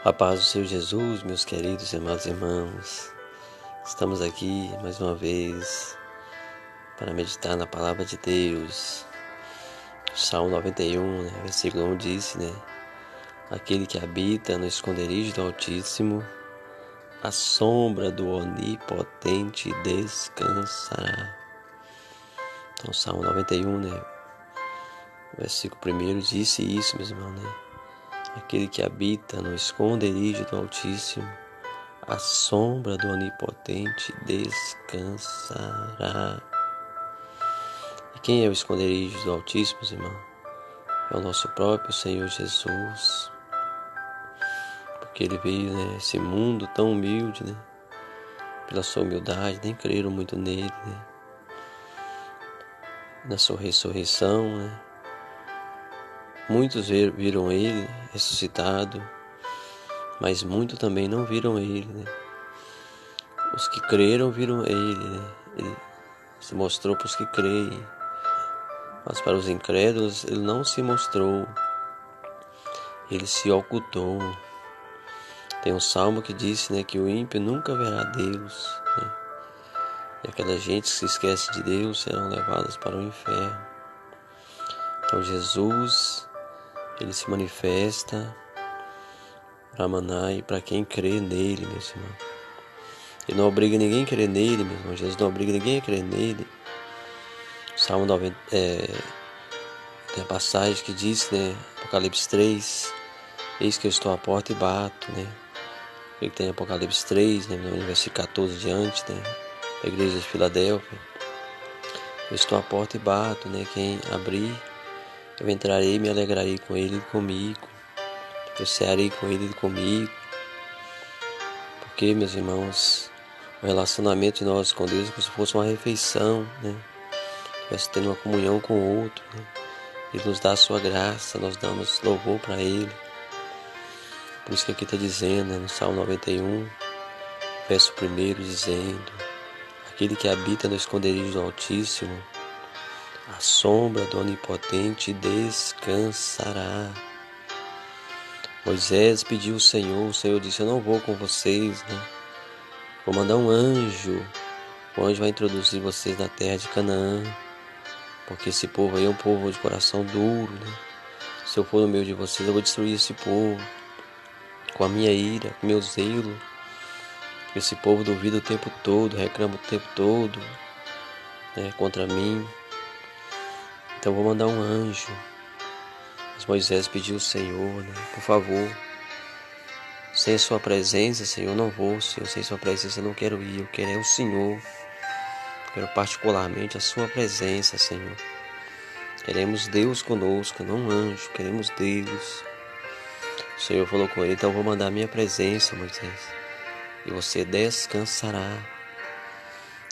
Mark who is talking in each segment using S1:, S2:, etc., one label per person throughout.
S1: A paz do Senhor Jesus, meus queridos e amados irmãos. Estamos aqui mais uma vez para meditar na palavra de Deus. Salmo 91, versículo 1 diz, aquele que habita no esconderijo do Altíssimo, à sombra do Onipotente descansará. Então, Salmo 91, versículo 1 disse isso, meus irmãos, aquele que habita no esconderijo do Altíssimo, à sombra do Onipotente descansará. E quem é o esconderijo do Altíssimo, irmão? É o nosso próprio Senhor Jesus. Porque Ele veio nesse mundo tão humilde, pela sua humildade, nem creram muito nele, na sua ressurreição, Muitos viram Ele ressuscitado, mas muitos também não viram Ele, Os que creram viram Ele, Ele se mostrou para os que creem, mas para os incrédulos Ele não se mostrou, Ele se ocultou. Tem um salmo que diz, que o ímpio nunca verá Deus, E aquela gente que se esquece de Deus serão levadas para o inferno. Então Jesus, Ele se manifesta para Maná e para quem crê nele, meus irmãos. Ele não obriga ninguém a crer nele, meus irmãos. Jesus não obriga ninguém a crer nele. Salmo 90, tem a passagem que diz, Apocalipse 3, eis que eu estou à porta e bato, O que tem em Apocalipse 3, no versículo 14 diante, da igreja de Filadélfia. Eu estou à porta e bato, quem abrir, eu entrarei e me alegrarei com ele e comigo. Eu cearei com ele e comigo. Porque, meus irmãos, o relacionamento de nós com Deus é como se fosse uma refeição, Estivesse tendo uma comunhão com o outro, Ele nos dá a sua graça, nós damos louvor para Ele. Por isso que aqui está dizendo, no Salmo 91, verso 1, dizendo: aquele que habita no esconderijo do Altíssimo, à sombra do Onipotente descansará. Moisés pediu ao Senhor, o Senhor disse: eu não vou com vocês, Vou mandar um anjo. O anjo vai introduzir vocês na terra de Canaã, porque esse povo aí é um povo de coração duro, Se eu for no meio de vocês, eu vou destruir esse povo com a minha ira, com o meu zelo. Esse povo duvida o tempo todo, reclama o tempo todo, contra mim. Então eu vou mandar um anjo. Mas Moisés pediu ao Senhor, por favor, sem a sua presença, Senhor, eu não vou, Senhor, sem a sua presença eu não quero ir, eu quero o Senhor. Eu quero particularmente a sua presença, Senhor. Queremos Deus conosco, não um anjo, queremos Deus. O Senhor falou com ele: então eu vou mandar a minha presença, Moisés, e você descansará.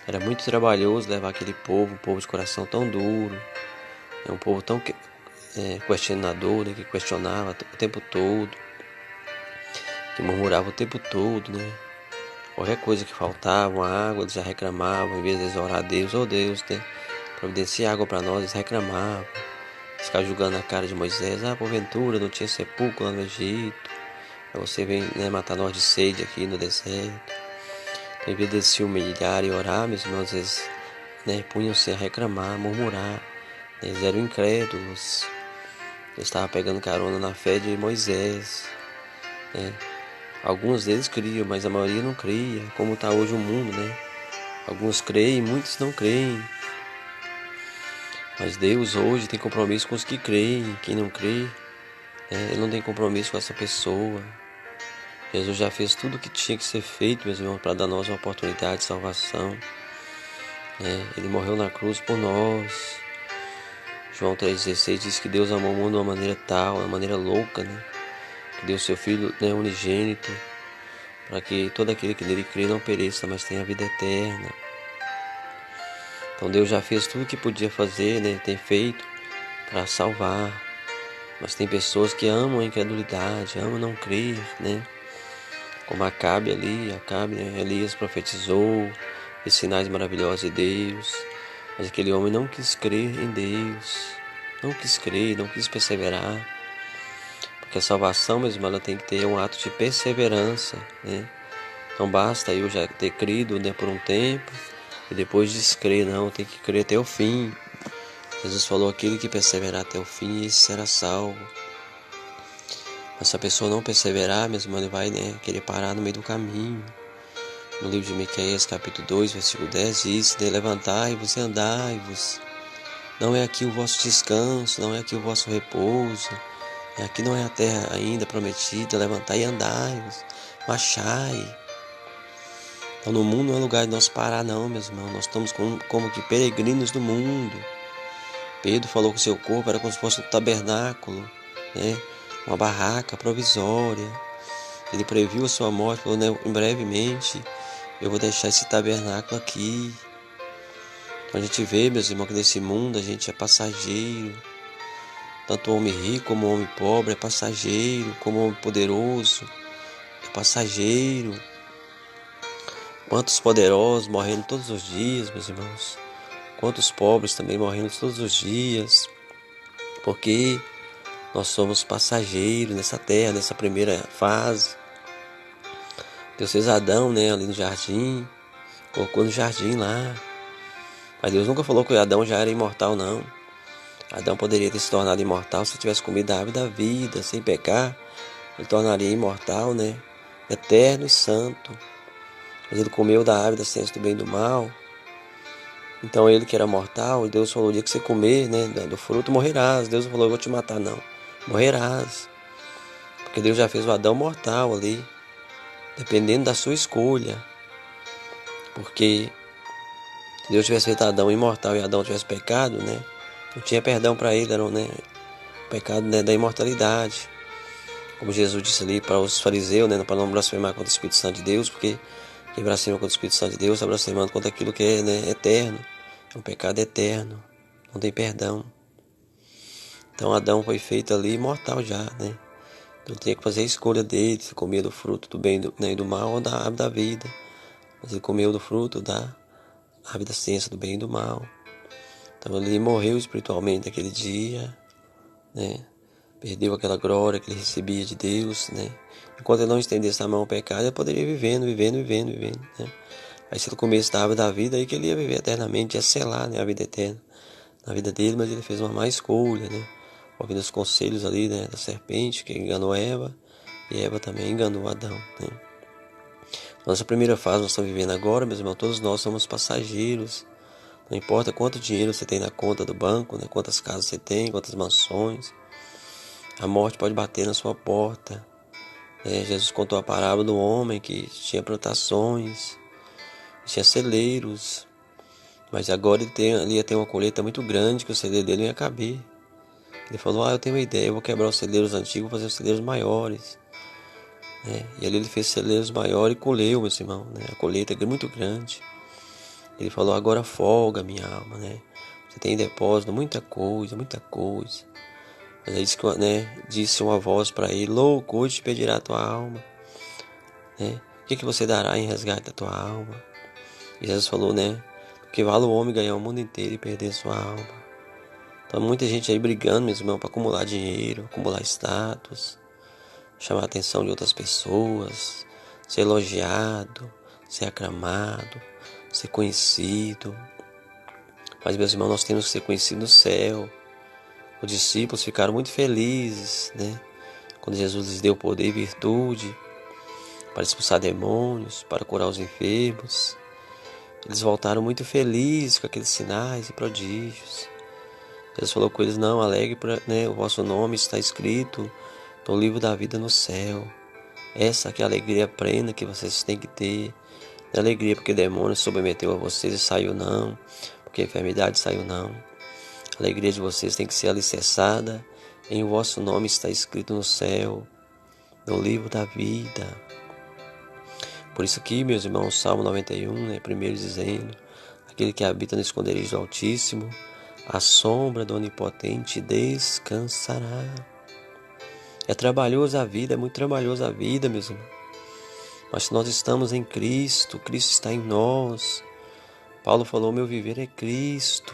S1: Era muito trabalhoso levar aquele povo, um povo de coração tão duro, um povo tão questionador, que questionava o tempo todo, que murmurava o tempo todo, Qualquer coisa que faltava, uma água, eles já reclamavam. Em vez de eles orar a Deus: oh Deus, providencia água para nós, eles reclamavam. Eles ficavam julgando a cara de Moisés: porventura não tinha sepulcro lá no Egito, você vem matar nós de sede aqui no deserto. Então, em vez de eles se humilhar e orar, meus irmãos, eles punham-se a reclamar, a murmurar. Eles eram incrédulos. Eles estavam pegando carona na fé de Moisés. Alguns deles criam, mas a maioria não cria, como está hoje o mundo, Alguns creem, muitos não creem. Mas Deus hoje tem compromisso com os que creem. Quem não crê, Ele não tem compromisso com essa pessoa. Jesus já fez tudo o que tinha que ser feito, meus irmãos, para dar a nós uma oportunidade de salvação. Ele morreu na cruz por nós. João 3,16 diz que Deus amou o mundo de uma maneira tal, de uma maneira louca, que deu seu Filho unigênito, para que todo aquele que nele crê não pereça, mas tenha a vida eterna. Então Deus já fez tudo o que podia fazer, tem feito para salvar. Mas tem pessoas que amam a incredulidade, amam não crer, Como Acabe ali, Elias profetizou, fez sinais maravilhosos de Deus, mas aquele homem não quis crer em Deus, não quis crer, não quis perseverar, Porque a salvação, meus irmãos, ela tem que ter um ato de perseverança, né? Não basta eu já ter crido, né, por um tempo e depois descrer, não, tem que crer até o fim. Jesus falou: aquele que perseverar até o fim, esse será salvo. Mas se a pessoa não perseverar, meus irmãos, ele vai, né, querer parar no meio do caminho. No livro de Miqueias, capítulo 2, versículo 10, diz: levantai-vos e andai-vos. Não é aqui o vosso descanso, não é aqui o vosso repouso. Aqui não é a terra ainda prometida. Levantai e andai-vos, marchai. Então no mundo não é lugar de nós parar, não, meus irmãos. Nós estamos como que peregrinos do mundo. Pedro falou que o seu corpo era como se fosse um tabernáculo, né? Uma barraca provisória. Ele previu a sua morte, falou, né? Brevemente eu vou deixar esse tabernáculo aqui. Então a gente vê, meus irmãos, que nesse mundo a gente é passageiro. Tanto o homem rico como o homem pobre é passageiro, como o homem poderoso é passageiro. Quantos poderosos morrendo todos os dias, meus irmãos. Quantos pobres também morrendo todos os dias. Porque nós somos passageiros nessa terra, nessa primeira fase. Deus fez Adão, né, ali no jardim. Colocou no jardim lá. Mas Deus nunca falou que Adão já era imortal, não. Adão poderia ter se tornado imortal se tivesse comido a árvore da vida, sem pecar. Ele tornaria imortal, né? Eterno e santo. Mas ele comeu da árvore da ciência do bem e do mal. Então ele que era mortal, Deus falou: o dia que você comer, né, do fruto, morrerás. Deus não falou: eu vou te matar, não. Morrerás. Porque Deus já fez o Adão mortal ali. Dependendo da sua escolha. Porque se Deus tivesse feito Adão imortal e Adão tivesse pecado, né? Não tinha perdão para ele, era, né, o pecado, né, da imortalidade. Como Jesus disse ali para os fariseus, né, para não blasfemar contra o Espírito Santo de Deus, porque quem blasfema contra o Espírito Santo de Deus está blasfemando contra aquilo que é, né, eterno. É um pecado eterno, não tem perdão. Então Adão foi feito ali imortal já, né? Então tinha que fazer a escolha dele, se comia do fruto do bem, né, e do mal ou da árvore da vida. Mas ele comeu do fruto da árvore da ciência do bem e do mal. Então ele morreu espiritualmente naquele dia, né? Perdeu aquela glória que ele recebia de Deus, né? Enquanto ele não estendesse a mão ao pecado, ele poderia ir vivendo, né? Aí se ele comesse da árvore da vida, aí que ele ia viver eternamente, ia selar, né, a vida eterna na vida dele, mas ele fez uma má escolha, né? Ouvindo os conselhos ali, né, da serpente, que enganou Eva, e Eva também enganou Adão, né? Nossa primeira fase nós estamos vivendo agora, meus irmãos, todos nós somos passageiros. Não importa quanto dinheiro você tem na conta do banco, né, quantas casas você tem, quantas mansões, a morte pode bater na sua porta. Jesus contou a parábola do homem que tinha plantações, tinha celeiros, mas agora ele ia ter uma colheita muito grande que o celeiro dele não ia caber. Ele falou: eu tenho uma ideia, eu vou quebrar os celeiros antigos, vou fazer os celeiros maiores. E ali ele fez celeiros maiores e colheu, meu irmão, né? A colheita é muito grande. Ele falou: agora folga, minha alma, né? Você tem em depósito muita coisa, muita coisa. Mas aí disse uma voz para ele: louco, hoje te pedirá a tua alma, né? O que você dará em resgate da tua alma? E Jesus falou, né? Porque vale o homem ganhar o mundo inteiro e perder sua alma. Então muita gente aí brigando, meus irmãos, para acumular dinheiro, acumular status, chamar a atenção de outras pessoas, ser elogiado, ser aclamado, ser conhecido. Mas, meus irmãos, nós temos que ser conhecidos no céu. Os discípulos ficaram muito felizes, né? Quando Jesus lhes deu poder e virtude para expulsar demônios, para curar os enfermos. Eles voltaram muito felizes com aqueles sinais e prodígios. Jesus falou com eles: não, alegre, né? O vosso nome está escrito no livro da vida no céu. Essa aqui é a alegria plena que vocês têm que ter. Não é alegria porque demônio submeteu a vocês e saiu, não. Porque a enfermidade saiu, não. A alegria de vocês tem que ser alicerçada em o vosso nome está escrito no céu, no livro da vida. Por isso aqui, meus irmãos, Salmo 91, né, primeiro dizendo: aquele que habita no esconderijo do Altíssimo, à sombra do Onipotente descansará. É trabalhosa a vida, é muito trabalhosa a vida, meus irmãos. Mas se nós estamos em Cristo, Cristo está em nós. Paulo falou: meu viver é Cristo.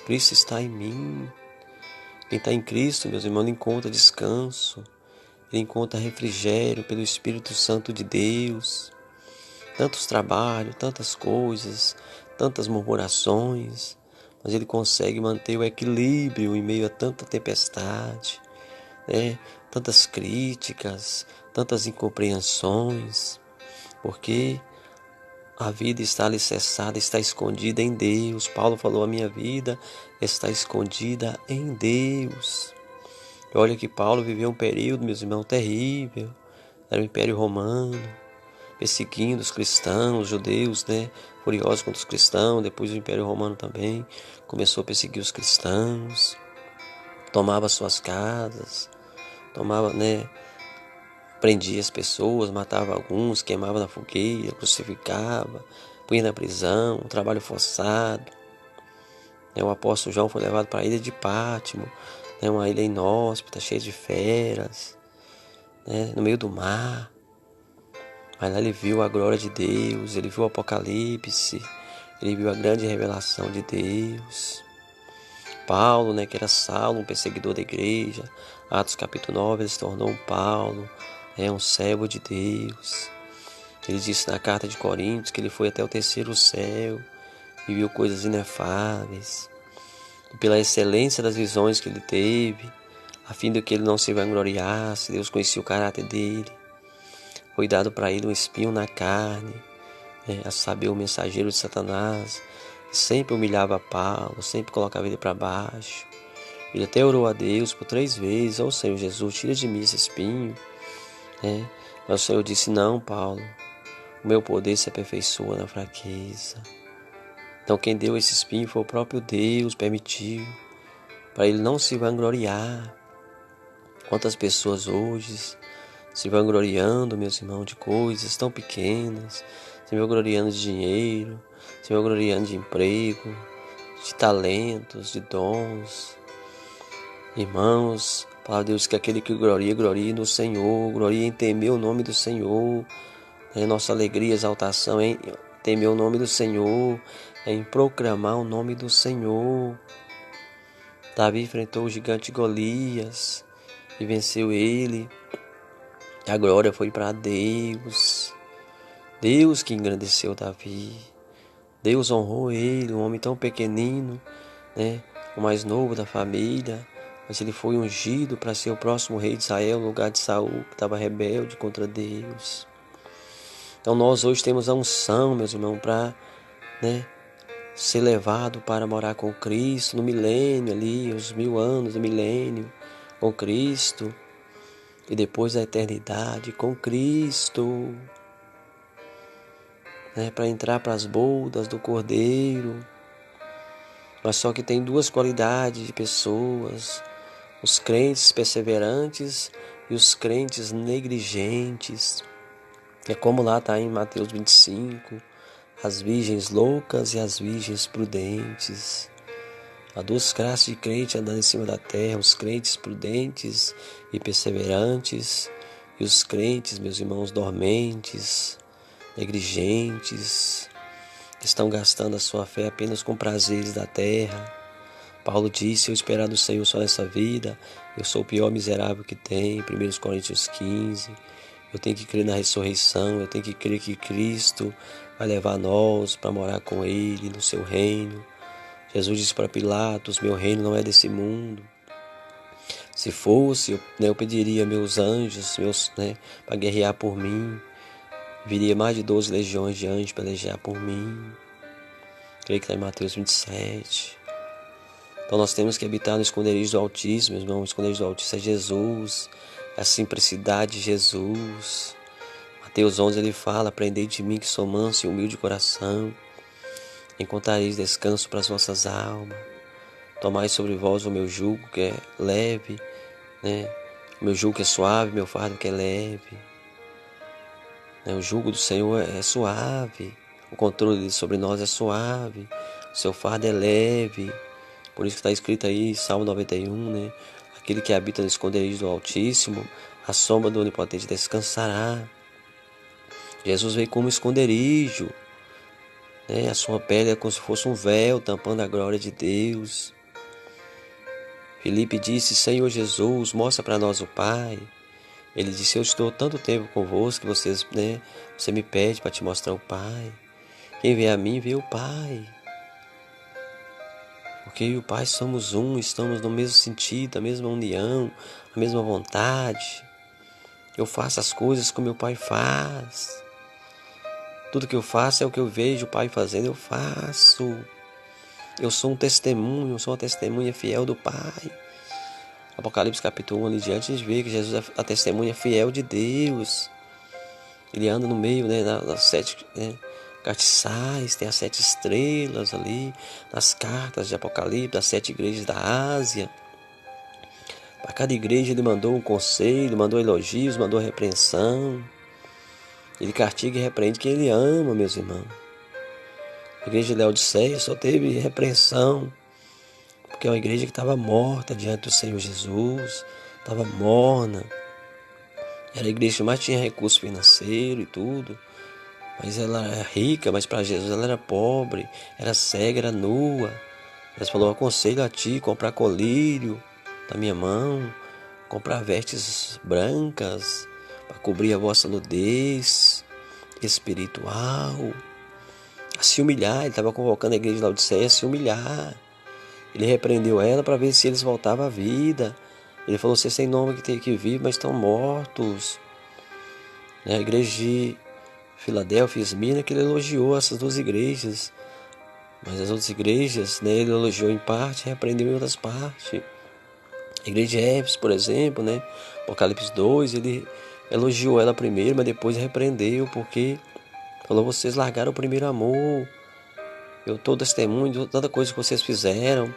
S1: Cristo está em mim. Quem está em Cristo, meus irmãos, encontra descanso, ele encontra refrigério pelo Espírito Santo de Deus. Tantos trabalhos, tantas coisas, tantas murmurações, mas ele consegue manter o equilíbrio em meio a tanta tempestade, né? Tantas críticas, tantas incompreensões, porque a vida está alicerçada, está escondida em Deus. Paulo falou: a minha vida está escondida em Deus. E olha que Paulo viveu um período, meus irmãos, terrível. Era o Império Romano, perseguindo os cristãos, os judeus, né? Furiosos contra os cristãos. Depois o Império Romano também começou a perseguir os cristãos. Tomava suas casas, tomava, né? Prendia as pessoas, matava alguns, queimava na fogueira, crucificava, punha na prisão, um trabalho forçado. O apóstolo João foi levado para a ilha de Pátimo, uma ilha inóspita, cheia de feras, no meio do mar. Mas lá ele viu a glória de Deus, ele viu o Apocalipse, ele viu a grande revelação de Deus. Paulo, que era Saulo, um perseguidor da igreja, Atos capítulo 9, ele se tornou um Paulo, um servo de Deus. Ele disse na carta de Coríntios que ele foi até o terceiro céu e viu coisas inefáveis. E pela excelência das visões que ele teve, a fim de que ele não se vangloriasse, Deus conhecia o caráter dele. Foi dado para ele um espinho na carne, a saber, o mensageiro de Satanás, que sempre humilhava Paulo, sempre colocava ele para baixo. Ele até orou a Deus por 3 vezes: ó Senhor Jesus, tira de mim esse espinho. Mas o Senhor disse: não, Paulo, o meu poder se aperfeiçoa na fraqueza. Então quem deu esse espinho foi o próprio Deus, permitiu, para ele não se vangloriar. Quantas pessoas hoje se vangloriando, meus irmãos, de coisas tão pequenas, se vangloriando de dinheiro, se vangloriando de emprego, de talentos, de dons. Irmãos, a palavra de Deus diz que aquele que glorie no Senhor, glorie em temer o nome do Senhor. Nossa alegria, exaltação em temer o nome do Senhor, em proclamar o nome do Senhor. Davi enfrentou o gigante Golias e venceu ele. A glória foi para Deus. Deus que engrandeceu Davi. Deus honrou ele, um homem tão pequenino, o mais novo da família. Mas ele foi ungido para ser o próximo rei de Israel, no lugar de Saul, que estava rebelde contra Deus. Então nós hoje temos a unção, meus irmãos, para ser levado para morar com Cristo no milênio ali, os 1000 anos do milênio com Cristo. E depois da eternidade com Cristo, para entrar para as bodas do Cordeiro. Mas só que tem 2 qualidades de pessoas: os crentes perseverantes e os crentes negligentes. É como lá está em Mateus 25, as virgens loucas e as virgens prudentes. Há 2 classes de crente andando em cima da terra: os crentes prudentes e perseverantes, e os crentes, meus irmãos, dormentes, negligentes, que estão gastando a sua fé apenas com prazeres da terra. Paulo disse: eu esperar do Senhor só nessa vida, eu sou o pior miserável que tem. 1 Coríntios 15. Eu tenho que crer na ressurreição, eu tenho que crer que Cristo vai levar nós para morar com Ele no seu reino. Jesus disse para Pilatos: meu reino não é desse mundo. Se fosse, eu pediria meus anjos, para guerrear por mim. Viria mais de 12 legiões de anjos para guerrear por mim. Creio que está em Mateus 27. Então nós temos que habitar no esconderijo do Altíssimo, meus irmãos. O esconderijo do Altíssimo é Jesus, é a simplicidade de Jesus. Mateus 11 ele fala: aprendei de mim que sou manso e humilde de coração, encontrareis descanso para as vossas almas. Tomai sobre vós o meu jugo que é leve, o meu jugo que é suave, meu fardo que é leve. O jugo do Senhor é suave, o controle dele sobre nós é suave, o seu fardo é leve. Por isso que está escrito aí, Salmo 91, aquele que habita no esconderijo do Altíssimo, a sombra do Onipotente descansará. Jesus veio como esconderijo, a sua pele é como se fosse um véu tampando a glória de Deus. Filipe disse: Senhor Jesus, mostra para nós o Pai. Ele disse: eu estou tanto tempo convosco que você me pede para te mostrar o Pai. Quem vê a mim vê o Pai. Porque eu e o Pai somos um, estamos no mesmo sentido, a mesma união, a mesma vontade. Eu faço as coisas como meu Pai faz. Tudo que eu faço é o que eu vejo o Pai fazendo, eu faço. Eu sou um testemunho, eu sou uma testemunha fiel do Pai. Apocalipse capítulo 1 ali diante, a gente vê que Jesus é a testemunha fiel de Deus. Ele anda no meio, das 7 castiçais, tem as 7 estrelas ali, nas cartas de Apocalipse, das 7 igrejas da Ásia. Para cada igreja ele mandou um conselho, mandou elogios, mandou repreensão. Ele castiga e repreende quem ele ama, meus irmãos. A igreja de Laodiceia só teve repreensão, porque é uma igreja que estava morta diante do Senhor Jesus, estava morna. Era a igreja que mais tinha recurso financeiro e tudo, mas ela era rica, mas para Jesus ela era pobre, era cega, era nua. Jesus falou: eu aconselho a ti comprar colírio da minha mão, comprar vestes brancas para cobrir a vossa nudez espiritual, a se humilhar. Ele estava convocando a igreja de Laodiceia a se humilhar. Ele repreendeu ela para ver se eles voltavam à vida. Ele falou: vocês têm nome que vive, mas estão mortos. A igreja de Filadélfia e Esmirna, que ele elogiou essas 2 igrejas. Mas as outras igrejas, ele elogiou em parte e repreendeu em outras partes. A igreja de Éfeso, por exemplo, Apocalipse 2, ele elogiou ela primeiro, mas depois repreendeu, porque falou: vocês largaram o primeiro amor. Eu estou testemunho de tanta coisa que vocês fizeram,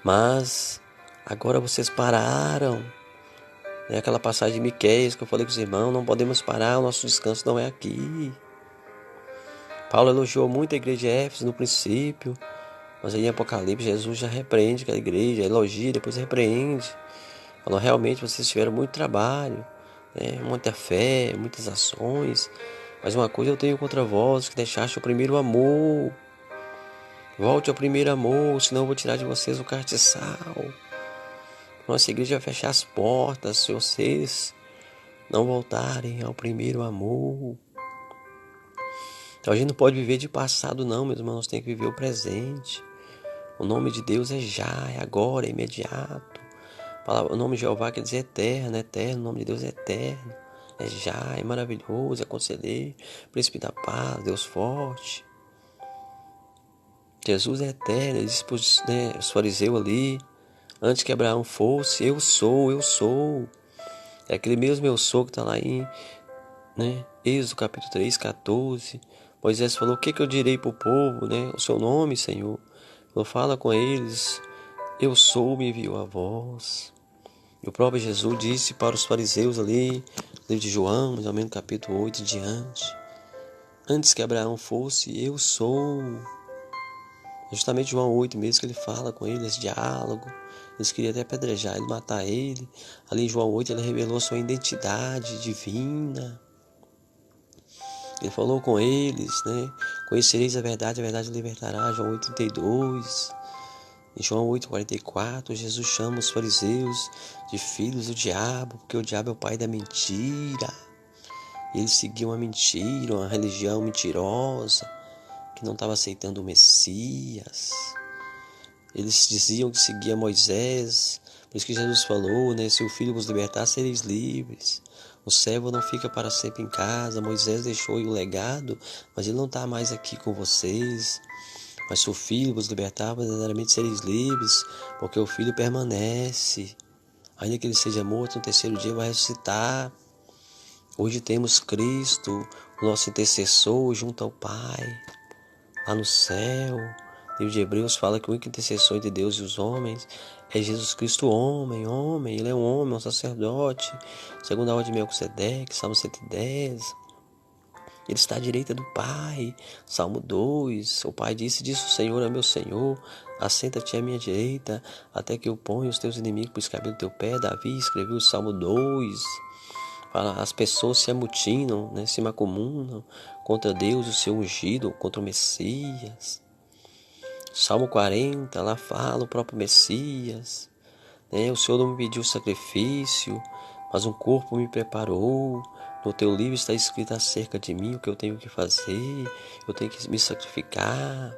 S1: mas agora vocês pararam. Aquela passagem de Miqueias que eu falei com os irmãos: não podemos parar, o nosso descanso não é aqui. Paulo elogiou muito a igreja de Éfeso no princípio, mas aí em Apocalipse Jesus já repreende aquela igreja, elogia, depois repreende. Falou: realmente vocês tiveram muito trabalho, muita fé, muitas ações, mas uma coisa eu tenho contra vós, que deixaste o primeiro amor. Volte ao primeiro amor, senão eu vou tirar de vocês o castiçal. Nossa igreja vai fechar as portas se vocês não voltarem ao primeiro amor. Então a gente não pode viver de passado não, meus irmãos, nós temos que viver o presente. O nome de Deus é já, é agora, é imediato. O nome de Jeová quer dizer eterno, eterno, o nome de Deus é eterno. É já, é maravilhoso, é conselheiro, príncipe da paz, Deus forte. Jesus é eterno, ele disse para os fariseus ali, antes que Abraão fosse: eu sou, eu sou. É aquele mesmo eu sou que está lá em Êxodo capítulo 3, 14. Moisés falou: o que eu direi para o povo, o seu nome, Senhor? Falou: fala com eles, eu sou, me enviou a vós. E o próprio Jesus disse para os fariseus ali, no livro de João, mais ou menos capítulo 8 em diante: antes que Abraão fosse, eu sou. Justamente João 8 mesmo que ele fala com ele, esse diálogo. Eles queriam até apedrejar ele, matar ele. Ali em João 8 ele revelou sua identidade divina. Ele falou com eles, conhecereis a verdade libertará. João 8:32. Em João 8:44, Jesus chama os fariseus de filhos do diabo, porque o diabo é o pai da mentira. Eles seguiam a mentira, uma religião mentirosa, que não estava aceitando o Messias. Eles diziam que seguia Moisés, por isso que Jesus falou, se o Filho vos libertar, sereis livres. O servo não fica para sempre em casa. Moisés deixou o legado, mas ele não está mais aqui com vocês. Mas se o Filho vos libertar, verdadeiramente sereis livres, porque o Filho permanece. Ainda que ele seja morto, no terceiro dia vai ressuscitar. Hoje temos Cristo, o nosso intercessor, junto ao Pai, lá no céu. O livro de Hebreus fala que o único intercessor entre Deus e os homens é Jesus Cristo, homem. Ele é um homem, um sacerdote, segundo a ordem de Melquisedeque, Salmo 110. Ele está à direita do Pai, Salmo 2. O Pai disse o Senhor é meu Senhor: assenta-te à minha direita, até que eu ponha os teus inimigos por escabelo do teu pé. Davi escreveu o Salmo 2. As pessoas se amutinam, se macumunam contra Deus e o seu ungido, contra o Messias. Salmo 40, lá fala o próprio Messias. O Senhor não me pediu sacrifício, mas um corpo me preparou. No teu livro está escrito acerca de mim o que eu tenho que fazer, eu tenho que me sacrificar.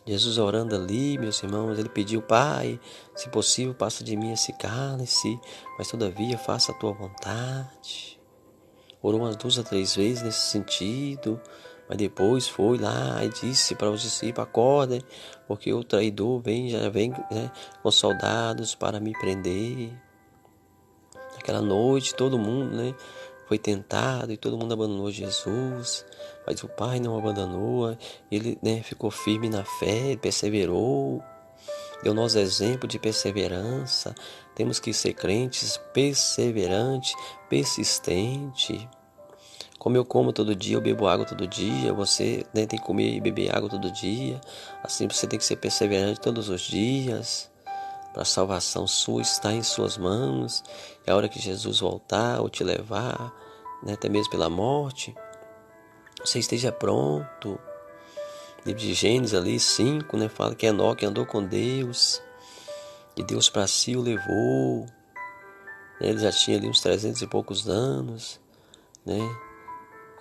S1: Jesus orando ali, meus irmãos, ele pediu: Pai, se possível, passa de mim esse cálice, mas todavia faça a tua vontade. Orou umas 2 a 3 vezes nesse sentido, mas depois foi lá e disse para os discípulos: acordem, porque o traidor já vem, né, com soldados para me prender. Naquela noite todo mundo, né, foi tentado e todo mundo abandonou Jesus, mas o Pai não abandonou. Ele, né, ficou firme na fé, perseverou, deu-nos exemplo de perseverança. Temos que ser crentes perseverantes, persistentes. Como eu como todo dia, eu bebo água todo dia, você, né, tem que comer e beber água todo dia. Assim você tem que ser perseverante todos os dias. Para a salvação sua está em suas mãos. E a hora que Jesus voltar ou te levar, né, até mesmo pela morte, você esteja pronto. Livro de Gênesis ali 5, né, fala que Enoque andou com Deus e Deus para si o levou. Ele já tinha ali uns 300 e poucos anos, né?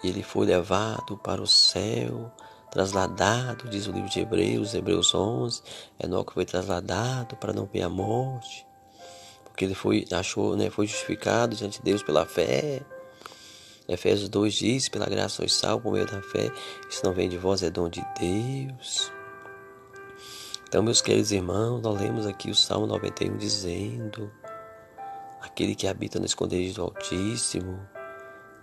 S1: E ele foi levado para o céu, trasladado, diz o livro de Hebreus 11. Enoque foi trasladado para não ver a morte, porque ele foi justificado diante de Deus pela fé. Efésios 2 diz: pela graça sois salvos por meio da fé, isso não vem de vós, é dom de Deus. Então, meus queridos irmãos, nós lemos aqui o Salmo 91 dizendo: aquele que habita no esconderijo do Altíssimo,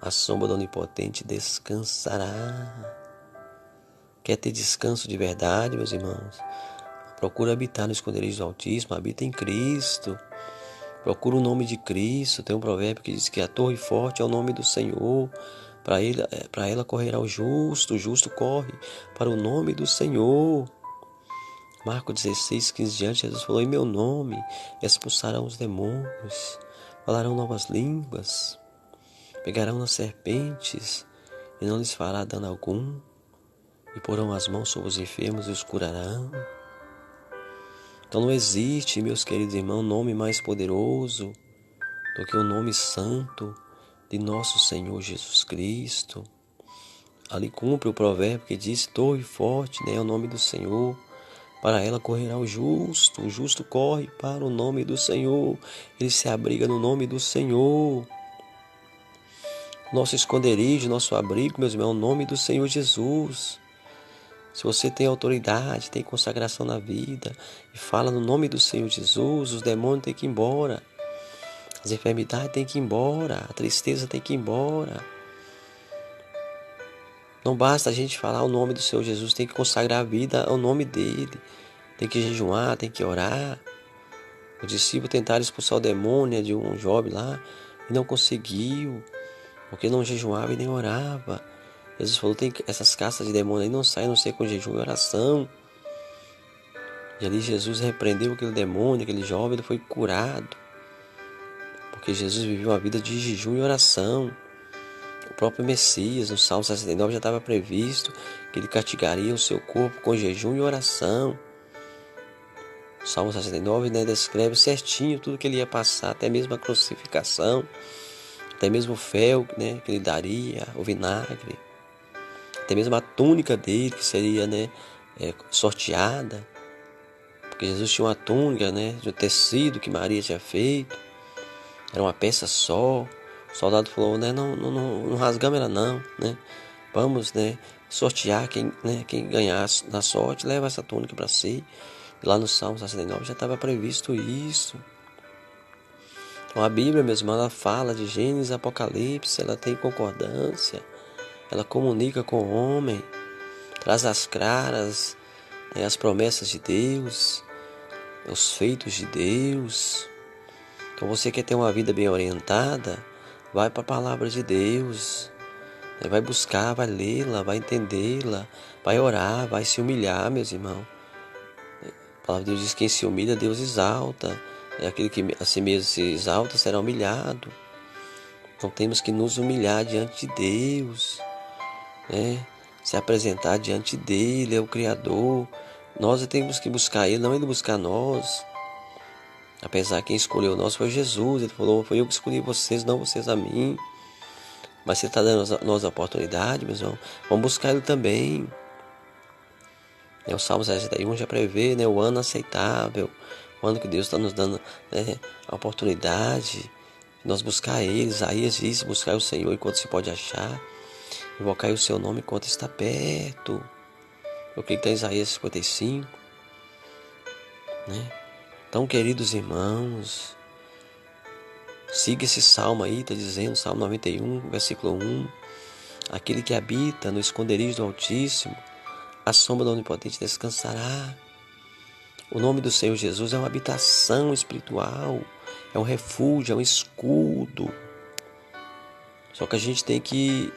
S1: a sombra do Onipotente descansará. Quer ter descanso de verdade, meus irmãos? Procura habitar no esconderijo do Altíssimo, habita em Cristo. Procura o nome de Cristo. Tem um provérbio que diz que a torre forte é o nome do Senhor. Para ela correrá o justo corre para o nome do Senhor. Marcos 16, 15 diante, Jesus falou: em meu nome expulsarão os demônios, falarão novas línguas, pegarão nas serpentes e não lhes fará dano algum, e porão as mãos sobre os enfermos e os curarão. Então não existe, meus queridos irmãos, nome mais poderoso do que o nome santo de nosso Senhor Jesus Cristo. Ali cumpre o provérbio que diz: torre forte, né, é o nome do Senhor. Para ela correrá o justo corre para o nome do Senhor, ele se abriga no nome do Senhor. Nosso esconderijo, nosso abrigo, meus irmãos, é o nome do Senhor Jesus. Se você tem autoridade, tem consagração na vida e fala no nome do Senhor Jesus, os demônios têm que ir embora, as enfermidades têm que ir embora, a tristeza tem que ir embora. Não basta a gente falar o nome do Senhor Jesus, tem que consagrar a vida ao nome dele. Tem que jejuar, tem que orar. Os discípulos tentaram expulsar o demônio de um jovem lá e não conseguiu, porque não jejuava e nem orava. Jesus falou: tem essas castas de demônio aí não saem, a não ser com jejum e oração. E ali Jesus repreendeu aquele demônio, aquele jovem, ele foi curado, porque Jesus viveu uma vida de jejum e oração. O próprio Messias, no Salmo 69, já estava previsto que ele castigaria o seu corpo com jejum e oração. O Salmo 69, né, descreve certinho tudo que ele ia passar, até mesmo a crucificação, até mesmo o fel, né, que ele daria, o vinagre, até mesmo a túnica dele, que seria, né, sorteada, porque Jesus tinha uma túnica, né, de um tecido que Maria tinha feito, era uma peça só. O soldado falou: né, não rasgamos ela não, né, vamos, né, sortear quem ganhar na sorte, leva essa túnica para si. E lá no Salmo 69 já estava previsto isso. Então a Bíblia, meus irmãos, ela fala de Gênesis e Apocalipse, ela tem concordância, ela comunica com o homem, traz às claras, né, as promessas de Deus, os feitos de Deus. Então você quer ter uma vida bem orientada, vai para a palavra de Deus, né, vai buscar, vai lê-la, vai entendê-la, vai orar, vai se humilhar, meus irmãos. A palavra de Deus diz que quem se humilha, Deus exalta. É aquele que a si mesmo se exalta, será humilhado. Então temos que nos humilhar diante de Deus, né? Se apresentar diante dele, é o Criador. Nós temos que buscar ele, não ele buscar nós. Apesar que quem escolheu nós foi Jesus. Ele falou, foi eu que escolhi vocês, não vocês a mim. Mas você está dando a nós a oportunidade, meus irmãos. Vamos buscar Ele também. O Salmo 61 já prevê, né, o ano aceitável. O ano que Deus está nos dando, né, a oportunidade de nós buscar Ele. Isaías disse, buscar o Senhor enquanto se pode achar. Invocar o seu nome enquanto está perto. Eu creio que está em Isaías 55. Né? Então, queridos irmãos, siga esse salmo aí, está dizendo, Salmo 91, versículo 1. Aquele que habita no esconderijo do Altíssimo, a sombra do Onipotente descansará. O nome do Senhor Jesus é uma habitação espiritual, é um refúgio, é um escudo. Só que a gente tem que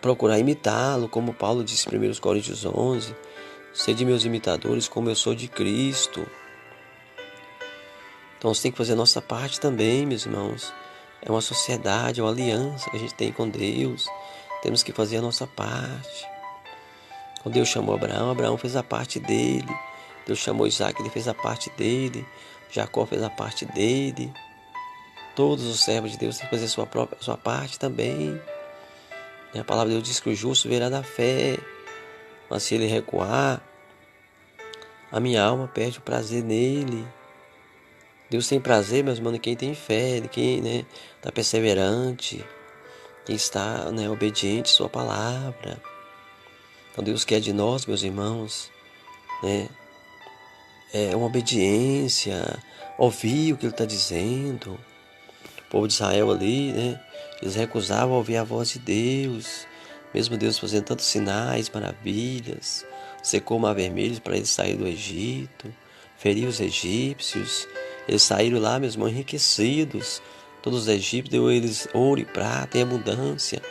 S1: procurar imitá-lo, como Paulo disse em 1 Coríntios 11, sede meus imitadores como eu sou de Cristo. Então nós temos que fazer a nossa parte também, meus irmãos. É uma sociedade, é uma aliança que a gente tem com Deus. Temos que fazer a nossa parte. Quando Deus chamou Abraão, Abraão fez a parte dele. Deus chamou Isaac, ele fez a parte dele. Jacó fez a parte dele. Todos os servos de Deus têm que fazer a sua parte também. A palavra de Deus diz que o justo verá da fé. Mas se ele recuar, a minha alma perde o prazer nele. Deus tem prazer, meus irmãos, em quem tem fé, em quem está perseverante, quem está obediente à sua palavra. Então Deus quer de nós, meus irmãos, é uma obediência, ouvir o que Ele está dizendo. O povo de Israel ali, eles recusavam ouvir a voz de Deus, mesmo Deus fazendo tantos sinais, maravilhas, secou o mar vermelho para eles saírem do Egito, feriu os egípcios. Eles saíram lá, meus irmãos, enriquecidos. Todos os egípcios deu a eles ouro e prata em abundância.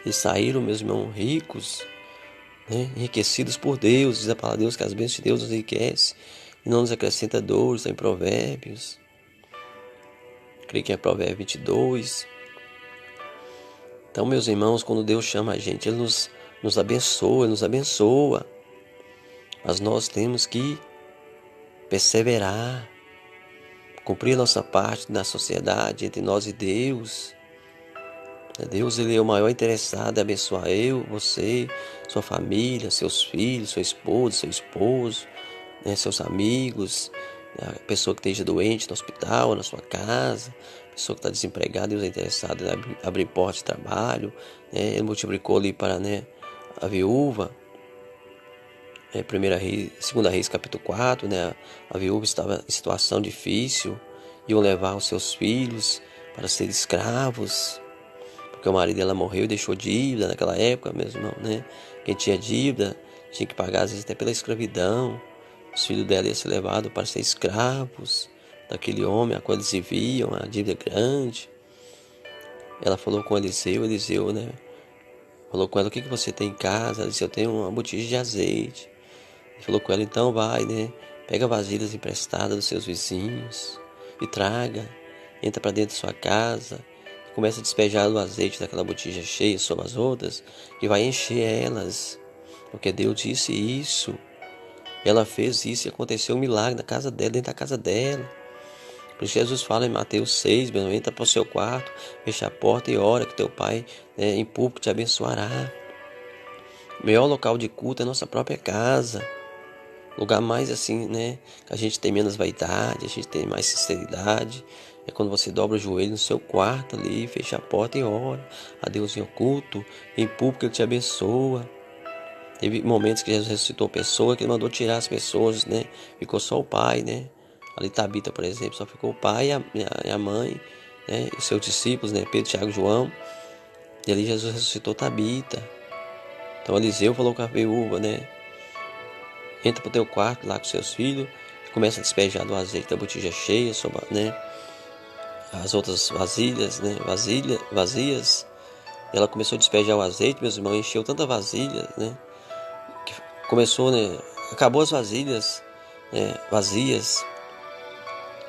S1: Eles saíram, meus irmãos, ricos, enriquecidos por Deus. Diz a palavra de Deus que as bênçãos de Deus nos enriquece e não nos acrescenta dores. Está em Provérbios. Creio que é Provérbios 22. Então, meus irmãos, quando Deus chama a gente, Ele nos abençoa, Ele nos abençoa. Mas nós temos que perseverar, cumprir a nossa parte na sociedade, entre nós e Deus. Deus, Ele é o maior interessado em abençoar eu, você, sua família, seus filhos, sua esposa, seu esposo, seus amigos, a pessoa que esteja doente no hospital, na sua casa, a pessoa que está desempregada. Deus é interessado em abrir portas de trabalho. Ele multiplicou ali para a viúva. 2 Reis capítulo 4, a viúva estava em situação difícil, iam levar os seus filhos para serem escravos, porque o marido dela morreu e deixou dívida naquela época mesmo, quem tinha dívida tinha que pagar às vezes até pela escravidão. Os filhos dela iam ser levados para ser escravos daquele homem a qual eles viviam, a dívida grande. Ela falou com Eliseu, falou com ela, o que você tem em casa? Ela disse, eu tenho uma botija de azeite. Ele falou com ela, então vai, pega vasilhas emprestadas dos seus vizinhos e traga, entra para dentro da sua casa e começa a despejar o azeite daquela botija cheia sobre as outras e vai encher elas, porque Deus disse isso. Ela fez isso e aconteceu um milagre na casa dela, dentro da casa dela. Por isso Jesus fala em Mateus 6, entra para o seu quarto, fecha a porta e ora que teu Pai em público te abençoará. O melhor local de culto é a nossa própria casa. Lugar mais assim, que a gente tem menos vaidade, a gente tem mais sinceridade. É quando você dobra o joelho no seu quarto ali, fecha a porta e ora a Deus em oculto, em público Ele te abençoa. Teve momentos que Jesus ressuscitou pessoas, que Ele mandou tirar as pessoas, ficou só o pai, Ali Tabita, por exemplo, só ficou o pai e a mãe, e os seus discípulos, Pedro, Tiago e João. E ali Jesus ressuscitou Tabita. Então Eliseu falou com a viúva, entra pro teu quarto lá com seus filhos, começa a despejar do azeite da botija cheia sobre, as outras vasilhas, vazias. E ela começou a despejar o azeite, meus irmãos, encheu tanta vasilha, que começou, acabou as vasilhas, vazias.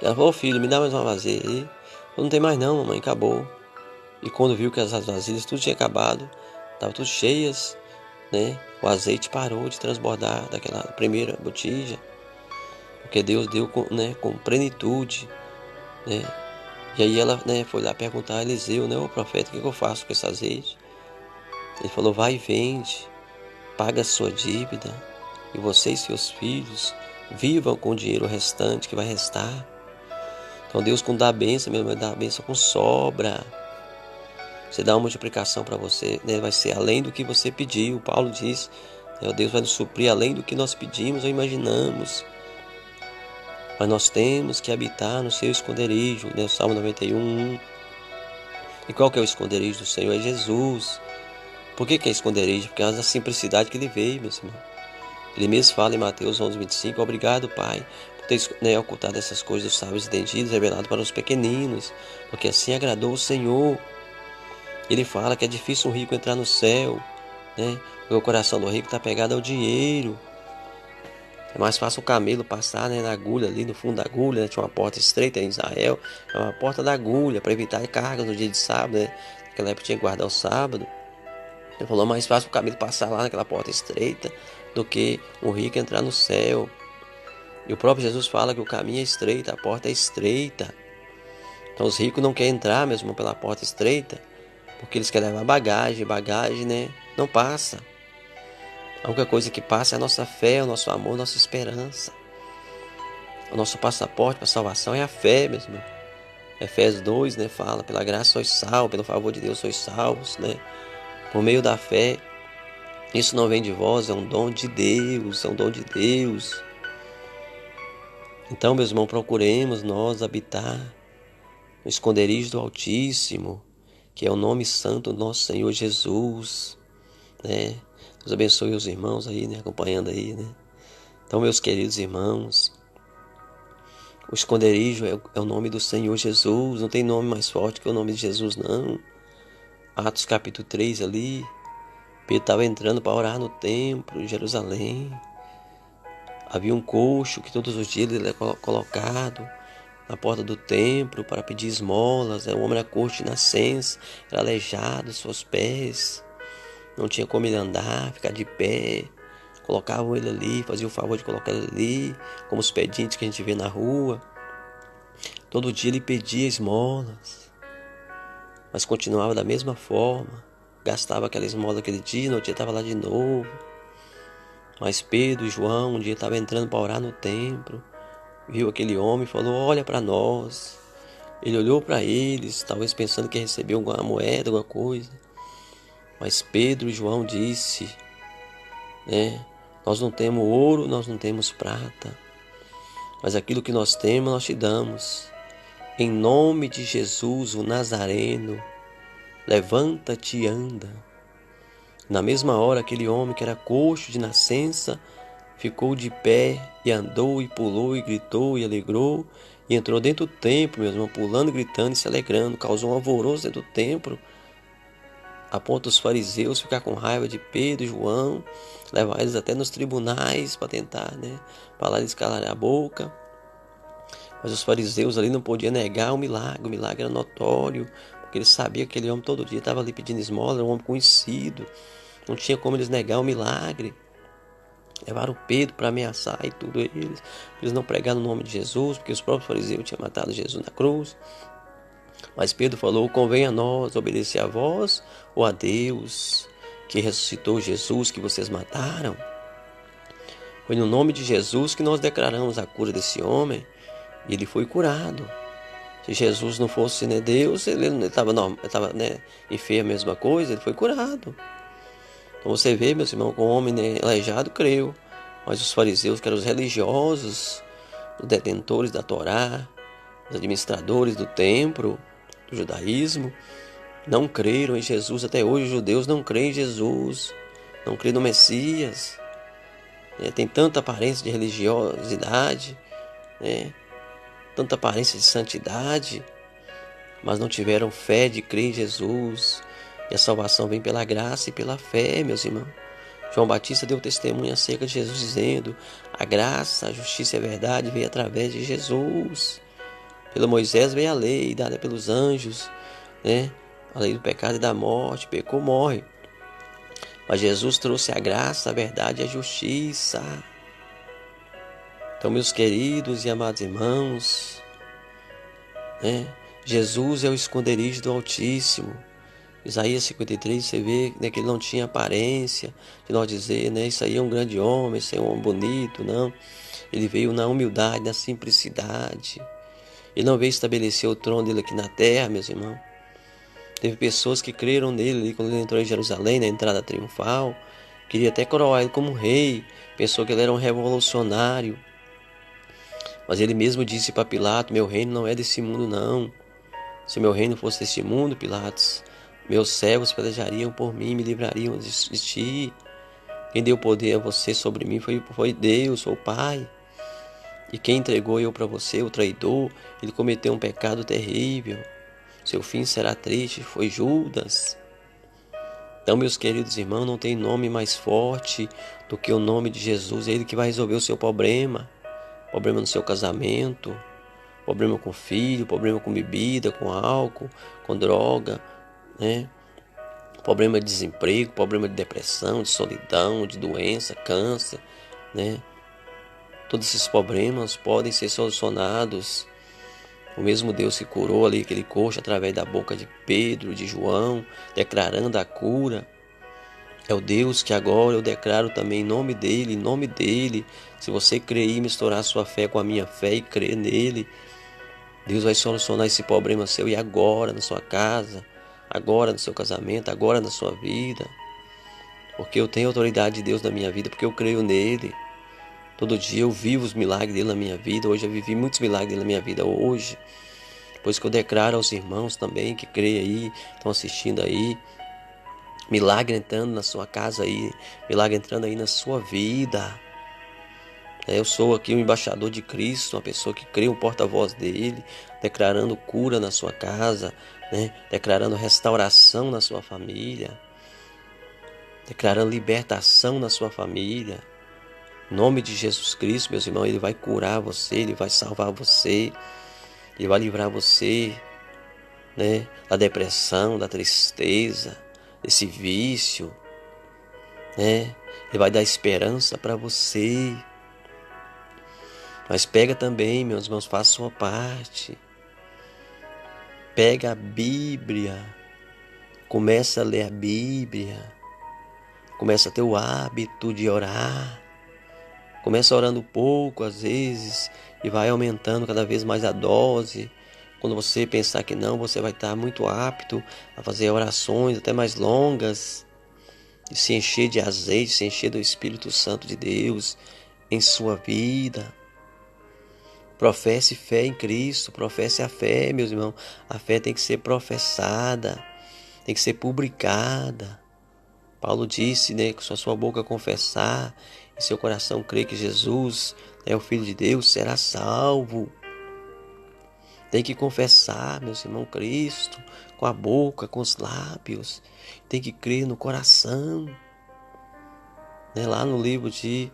S1: E ela falou, filho, me dá mais uma vasilha aí. Eu não tem mais não, mamãe, acabou. E quando viu que as vasilhas tudo tinha acabado, estavam tudo cheias, o azeite parou de transbordar daquela primeira botija. porque Deus deu com plenitude, né? E aí ela, foi lá perguntar a Eliseu, o profeta, o que eu faço com esse azeite? Ele falou, vai e vende, paga a sua dívida, e você e seus filhos vivam com o dinheiro restante que vai restar. Então Deus, quando dá a bênção, meu irmão, dá a bênção com sobra. Você dá uma multiplicação para você, vai ser além do que você pediu. Paulo diz, Deus vai nos suprir além do que nós pedimos ou imaginamos. Mas nós temos que habitar no seu esconderijo, o Salmo 91:1. E qual que é o esconderijo do Senhor? É Jesus. Por que é esconderijo? Por causa da simplicidade que ele veio, meus irmãos. Ele mesmo fala em Mateus 11:25, obrigado, Pai, por ter ocultado essas coisas dos sábios entendidos, revelado para os pequeninos, porque assim agradou o Senhor. Ele fala que é difícil um rico entrar no céu, porque o coração do rico está pegado ao dinheiro. É mais fácil o camelo passar, na agulha ali, no fundo da agulha, tinha uma porta estreita em Israel, é uma porta da agulha, para evitar cargas no dia de sábado, naquela época tinha que guardar o sábado. Ele falou, mais fácil o camelo passar lá naquela porta estreita, do que um rico entrar no céu. E o próprio Jesus fala que o caminho é estreito, a porta é estreita. Então os ricos não querem entrar mesmo pela porta estreita, porque eles querem levar bagagem, não passa. A única coisa que passa é a nossa fé, o nosso amor, a nossa esperança. O nosso passaporte para a salvação é a fé, meu irmão. Efésios 2, fala, pela graça sois salvos, pelo favor de Deus sois salvos, por meio da fé. Isso não vem de vós, é um dom de Deus, Então, meus irmãos, procuremos nós habitar no esconderijo do Altíssimo, que é o nome santo do nosso Senhor Jesus, Deus abençoe os irmãos aí, acompanhando aí, Então, meus queridos irmãos, o esconderijo é o nome do Senhor Jesus, não tem nome mais forte que o nome de Jesus, não. Atos capítulo 3 ali, Pedro estava entrando para orar no templo em Jerusalém. Havia um coxo que todos os dias ele era colocado na porta do templo para pedir esmolas. O homem era coxo de nascença, era aleijado, seus pés, não tinha como ele andar, ficar de pé. Colocavam ele ali, faziam o favor de colocar ele ali, como os pedintes que a gente vê na rua. Todo dia ele pedia esmolas, mas continuava da mesma forma. Gastava aquela esmola aquele dia, no outro dia estava lá de novo. Mas Pedro e João um dia estavam entrando para orar no templo, viu aquele homem e falou, olha para nós. Ele olhou para eles, talvez pensando que ia receber alguma moeda, alguma coisa. Mas Pedro e João disse, nós não temos ouro, nós não temos prata, mas aquilo que nós temos nós te damos. Em nome de Jesus, o Nazareno, levanta-te e anda. Na mesma hora, aquele homem que era coxo de nascença ficou de pé e andou e pulou e gritou e alegrou e entrou dentro do templo, meu irmão, pulando, gritando e se alegrando. Causou um alvoroço dentro do templo, a ponto dos fariseus ficar com raiva de Pedro e João, levar eles até nos tribunais para tentar, para eles calarem a boca. Mas os fariseus ali não podiam negar o milagre era notório, porque eles sabiam que aquele homem todo dia estava ali pedindo esmola, era um homem conhecido, não tinha como eles negar o milagre. Levaram Pedro para ameaçar e tudo eles não pregaram no nome de Jesus, porque os próprios fariseus tinham matado Jesus na cruz. Mas Pedro falou, convém a nós obedecer a vós ou a Deus, que ressuscitou Jesus que vocês mataram. Foi no nome de Jesus que nós declaramos a cura desse homem, e ele foi curado. Se Jesus não fosse Deus, ele estava enfermo, a mesma coisa, ele foi curado. Então você vê, meus irmãos, que o homem aleijado creu, mas os fariseus, que eram os religiosos, os detentores da Torá, os administradores do templo, do judaísmo, não creram em Jesus. Até hoje os judeus não creem em Jesus, não creem no Messias. Tem tanta aparência de religiosidade, tanta aparência de santidade, mas não tiveram fé de crer em Jesus. E a salvação vem pela graça e pela fé, meus irmãos. João Batista deu testemunho acerca de Jesus, dizendo, a graça, a justiça e a verdade veio através de Jesus. Pelo Moisés veio a lei, dada pelos anjos, a lei do pecado e da morte, pecou, morre. Mas Jesus trouxe a graça, a verdade e a justiça. Então, meus queridos e amados irmãos, né, Jesus é o esconderijo do Altíssimo. Isaías 53, você vê, né, que ele não tinha aparência de nós dizer, né, isso aí é um grande homem, isso aí é um homem bonito, não. Ele veio na humildade, na simplicidade. Ele não veio estabelecer o trono dele aqui na terra, meus irmãos. Teve pessoas que creram nele quando ele entrou em Jerusalém, na entrada triunfal. Queria até coroar ele como rei. Pensou que ele era um revolucionário. Mas ele mesmo disse para Pilatos: meu reino não é desse mundo, não. Se meu reino fosse deste mundo, Pilatos, meus servos pelejariam por mim, me livrariam de ti. Quem deu poder a você sobre mim foi Deus, foi o Pai. E quem entregou eu para você, o traidor, ele cometeu um pecado terrível. Seu fim será triste, foi Judas. Então, meus queridos irmãos, não tem nome mais forte do que o nome de Jesus. É Ele que vai resolver o seu problema. Problema no seu casamento, problema com filho, problema com bebida, com álcool, com droga, né? Problema de desemprego, problema de depressão, de solidão, de doença, câncer, né? Todos esses problemas podem ser solucionados. O mesmo Deus que curou ali aquele coxo através da boca de Pedro, de João, declarando a cura. É o Deus que agora eu declaro também em nome dele. Se você crer e misturar sua fé com a minha fé e crer nele, Deus vai solucionar esse problema seu e agora na sua casa, agora no seu casamento, agora na sua vida. Porque eu tenho autoridade de Deus na minha vida, porque eu creio nele. Todo dia eu vivo os milagres dele na minha vida. Hoje eu vivi muitos milagres dele na minha vida hoje. Pois que eu declaro aos irmãos também que creem aí, estão assistindo aí, milagre entrando na sua casa aí, milagre entrando aí na sua vida. Eu sou aqui um embaixador de Cristo, uma pessoa que crê, um porta-voz dele, declarando cura na sua casa, né? Declarando restauração na sua família, declarando libertação na sua família. Em nome de Jesus Cristo, meus irmãos, Ele vai curar você, Ele vai salvar você, Ele vai livrar você, né, da depressão, da tristeza, desse vício, né? Ele vai dar esperança para você. Mas pega também, meus irmãos, faça a sua parte. Pega a Bíblia, começa a ler a Bíblia, começa a ter o hábito de orar. Começa orando pouco às vezes e vai aumentando cada vez mais a dose. Quando você pensar que não, você vai estar muito apto a fazer orações até mais longas, e se encher de azeite, se encher do Espírito Santo de Deus em sua vida. Professe fé em Cristo, professe a fé, meus irmãos. A fé tem que ser professada, tem que ser publicada. Paulo disse, né, que se a sua boca confessar e seu coração crer que Jesus é o Filho de Deus, será salvo. Tem que confessar, meus irmãos, Cristo com a boca, com os lábios. Tem que crer no coração. Né, lá no livro de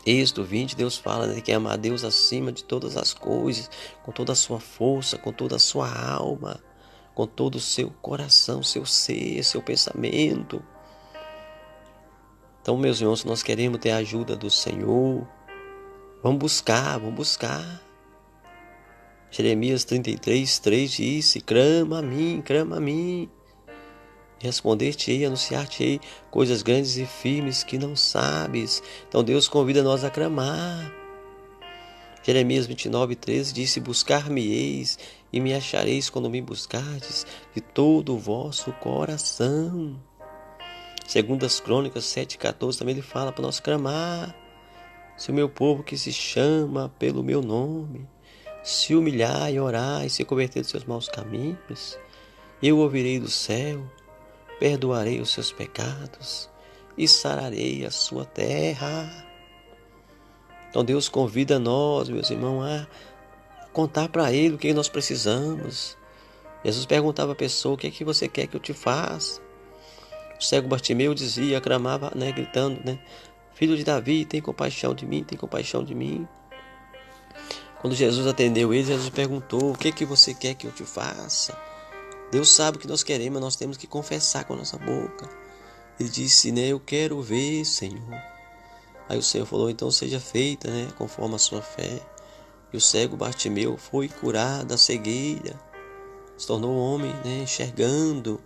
S1: Êxodo 20, Deus fala, né, que é amar a Deus acima de todas as coisas, com toda a sua força, com toda a sua alma, com todo o seu coração, seu ser, seu pensamento. Então, meus irmãos, se nós queremos ter a ajuda do Senhor, vamos buscar. Jeremias 33, 3 disse: clama a mim. Responder-te-ei, anunciar-te-ei coisas grandes e firmes que não sabes. Então Deus convida nós a clamar. Jeremias 29, 13 disse: buscar-me-eis e me achareis quando me buscardes de todo o vosso coração. Segundo as Crônicas 7,14 também ele fala para nós clamar. Se o meu povo que se chama pelo meu nome se humilhar e orar e se converter dos seus maus caminhos, eu ouvirei do céu, perdoarei os seus pecados e sararei a sua terra. Então Deus convida nós, meus irmãos, a contar para Ele o que nós precisamos. Jesus perguntava à pessoa: o que é que você quer que eu te faça? O cego Bartimeu dizia, clamava, né, gritando, né, filho de Davi, tem compaixão de mim, tem compaixão de mim. Quando Jesus atendeu ele, Jesus perguntou: o que é que você quer que eu te faça? Deus sabe o que nós queremos, mas nós temos que confessar com a nossa boca. Ele disse, né, eu quero ver, Senhor. Aí o Senhor falou, então seja feita, né, conforme a sua fé. E o cego Bartimeu foi curado da cegueira, se tornou homem, né, enxergando.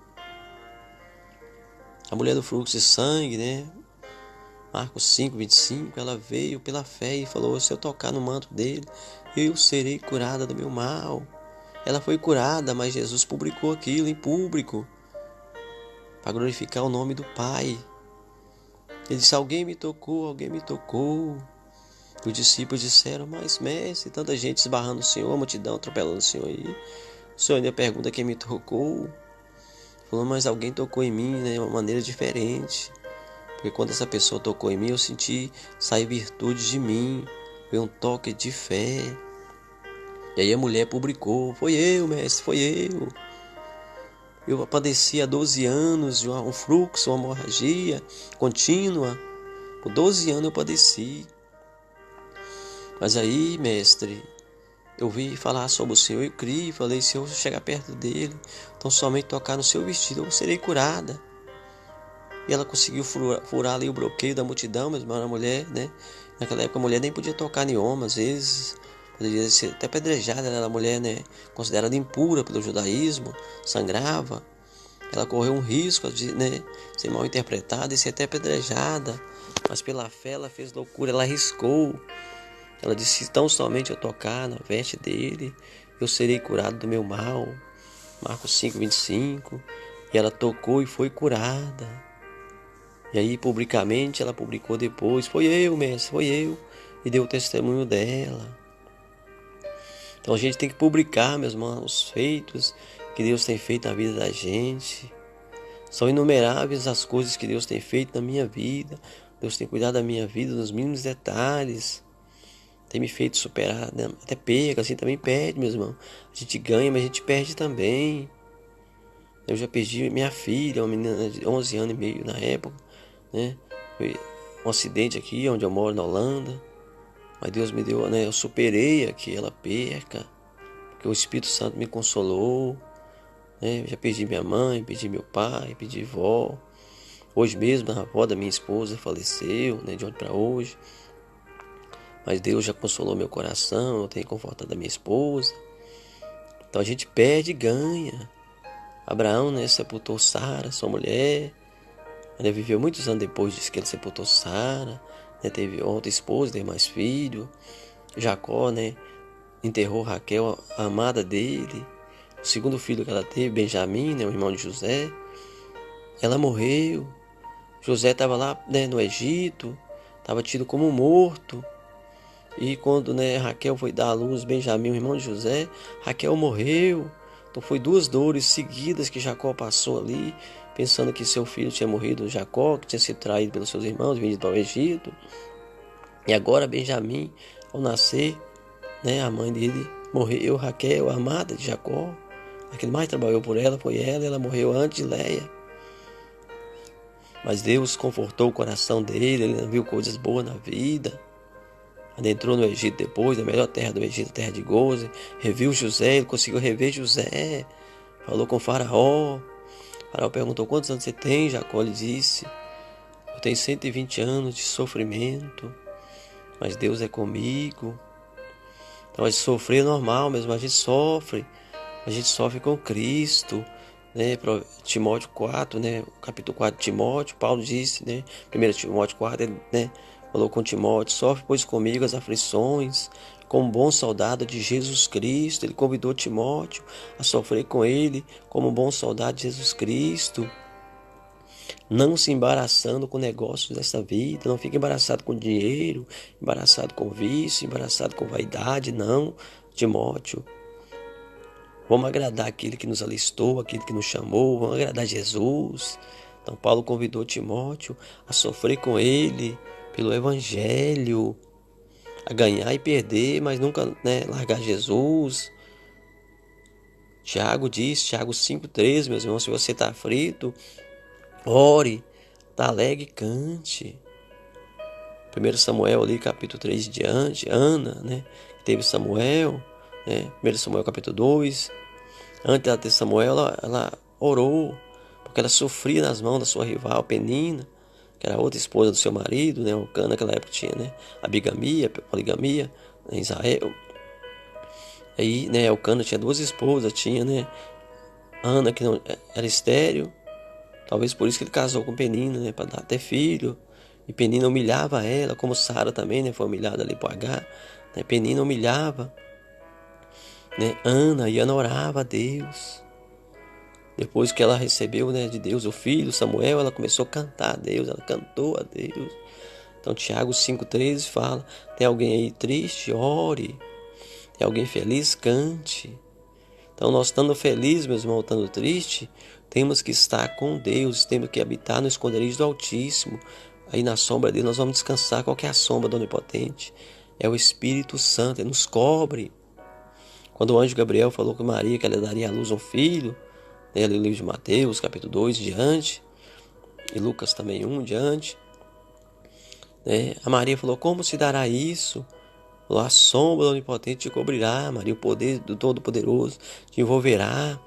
S1: A mulher do fluxo de sangue, né, Marcos 5:25, ela veio pela fé e falou, se eu tocar no manto dele, eu serei curada do meu mal. Ela foi curada, mas Jesus publicou aquilo em público, para glorificar o nome do Pai. Ele disse, alguém me tocou, alguém me tocou. Os discípulos disseram, mas mestre, tanta gente esbarrando o Senhor, a multidão atropelando o Senhor aí. O Senhor ainda pergunta quem me tocou. Falou, mas alguém tocou em mim, né, de uma maneira diferente. Porque quando essa pessoa tocou em mim, eu senti sair virtude de mim. Foi um toque de fé. E aí a mulher publicou, foi eu, mestre, foi eu. Eu padeci há 12 anos de um fluxo, uma hemorragia contínua. Por 12 anos eu padeci. Mas aí, mestre, eu vi falar sobre o Senhor e criei. Falei, se eu chegar perto dele, então somente tocar no seu vestido, eu serei curada. E ela conseguiu furar ali o bloqueio da multidão, mesmo era mulher, né? Naquela época a mulher nem podia tocar em homem, às vezes poderia ser até apedrejada, ela era mulher, né? Considerada impura pelo judaísmo, sangrava. Ela correu um risco de, né, ser mal interpretada e ser até apedrejada. Mas pela fé ela fez loucura, ela arriscou. Ela disse, tão somente eu tocar na veste dele, eu serei curado do meu mal. Marcos 5:25. E ela tocou e foi curada. E aí, publicamente, ela publicou depois, foi eu, mestre, foi eu. E deu o testemunho dela. Então a gente tem que publicar, meus irmãos, os feitos que Deus tem feito na vida da gente. São inumeráveis as coisas que Deus tem feito na minha vida. Deus tem cuidado da minha vida nos mínimos detalhes. Tem me feito superar, né? Até perca, assim também perde, meus irmãos. A gente ganha, mas a gente perde também. Eu já perdi minha filha, uma menina de 11 anos e meio na época, né? Foi um acidente aqui onde eu moro, na Holanda. Mas Deus me deu, né? Eu superei aquela perca, porque o Espírito Santo me consolou, né? Eu já perdi minha mãe, perdi meu pai, perdi vó. Hoje mesmo a avó da minha esposa faleceu, né? De ontem para hoje. Mas Deus já consolou meu coração, eu tenho confortado a minha esposa. Então a gente perde e ganha. Abraão, né, sepultou Sara, sua mulher. Ele viveu muitos anos depois disso que ele sepultou Sara. Né, teve outra esposa, teve mais filho. Jacó, né, enterrou Raquel, a amada dele. O segundo filho que ela teve, Benjamim, né, o irmão de José. Ela morreu. José estava lá, né, no Egito. Estava tido como morto. E quando, né, Raquel foi dar à luz Benjamim, o irmão de José, Raquel morreu. Então foi duas dores seguidas que Jacó passou ali, pensando que seu filho tinha morrido, Jacó, que tinha sido traído pelos seus irmãos, vendido ao Egito. E agora Benjamim, ao nascer, né, a mãe dele morreu, Raquel, a amada de Jacó. A que mais trabalhou por ela foi ela, ela morreu antes de Léia. Mas Deus confortou o coração dele, ele viu coisas boas na vida. Adentrou no Egito depois, na melhor terra do Egito, a terra de Gozen. Reviu José, ele conseguiu rever José. Falou com Faraó. Faraó perguntou, quantos anos você tem? Jacó lhe disse, eu tenho 120 anos de sofrimento, mas Deus é comigo. Então a gente sofrer é normal mesmo, a gente sofre com Cristo. Né? Timóteo 4, né? Capítulo 4 de Timóteo, Paulo disse, né? 1 Timóteo 4, ele, né, falou com Timóteo, sofre pois comigo as aflições, como bom soldado de Jesus Cristo. Ele convidou Timóteo a sofrer com ele, como bom soldado de Jesus Cristo. Não se embaraçando com negócios dessa vida, não fique embaraçado com dinheiro, embaraçado com vício, embaraçado com vaidade, não, Timóteo. Vamos agradar aquele que nos alistou, aquele que nos chamou, vamos agradar Jesus. Então Paulo convidou Timóteo a sofrer com ele pelo Evangelho, a ganhar e perder, mas nunca, né, largar Jesus. Tiago diz, Tiago 5,13, meus irmãos, se você está aflito, ore, está alegre, cante. 1 Samuel ali, capítulo 3 diante, Ana, né, teve Samuel, né, 1 Samuel capítulo 2, antes dela ter Samuel, ela orou, porque ela sofria nas mãos da sua rival, Penina, que era outra esposa do seu marido, né? O Cana naquela época tinha, né? A bigamia, a poligamia, em Israel. Aí, né, o Cana tinha 2 esposas, tinha, né, Ana, que não era estéril. Talvez por isso que ele casou com Penina, né, para dar até filho. E Penina humilhava ela, como Sara também, né, foi humilhada ali por Agar. Né, Penina humilhava, né, Ana, e Ana orava a Deus. Depois que ela recebeu, né, de Deus o filho, Samuel, ela começou a cantar a Deus, ela cantou a Deus. Então Tiago 5,13 fala, tem alguém aí triste? Ore. Tem alguém feliz? Cante. Então nós estando felizes, meus irmãos, estando tristes, temos que estar com Deus, temos que habitar no esconderijo do Altíssimo. Aí na sombra dele nós vamos descansar. Qual que é a sombra do Onipotente? É o Espírito Santo, ele nos cobre. Quando o anjo Gabriel falou com Maria que ela daria à luz um filho, né, ali no livro de Mateus, capítulo 2, diante, e Lucas também 1, diante, né, a Maria falou, como se dará isso? A sombra do Onipotente te cobrirá, Maria, o poder do Todo-Poderoso te envolverá.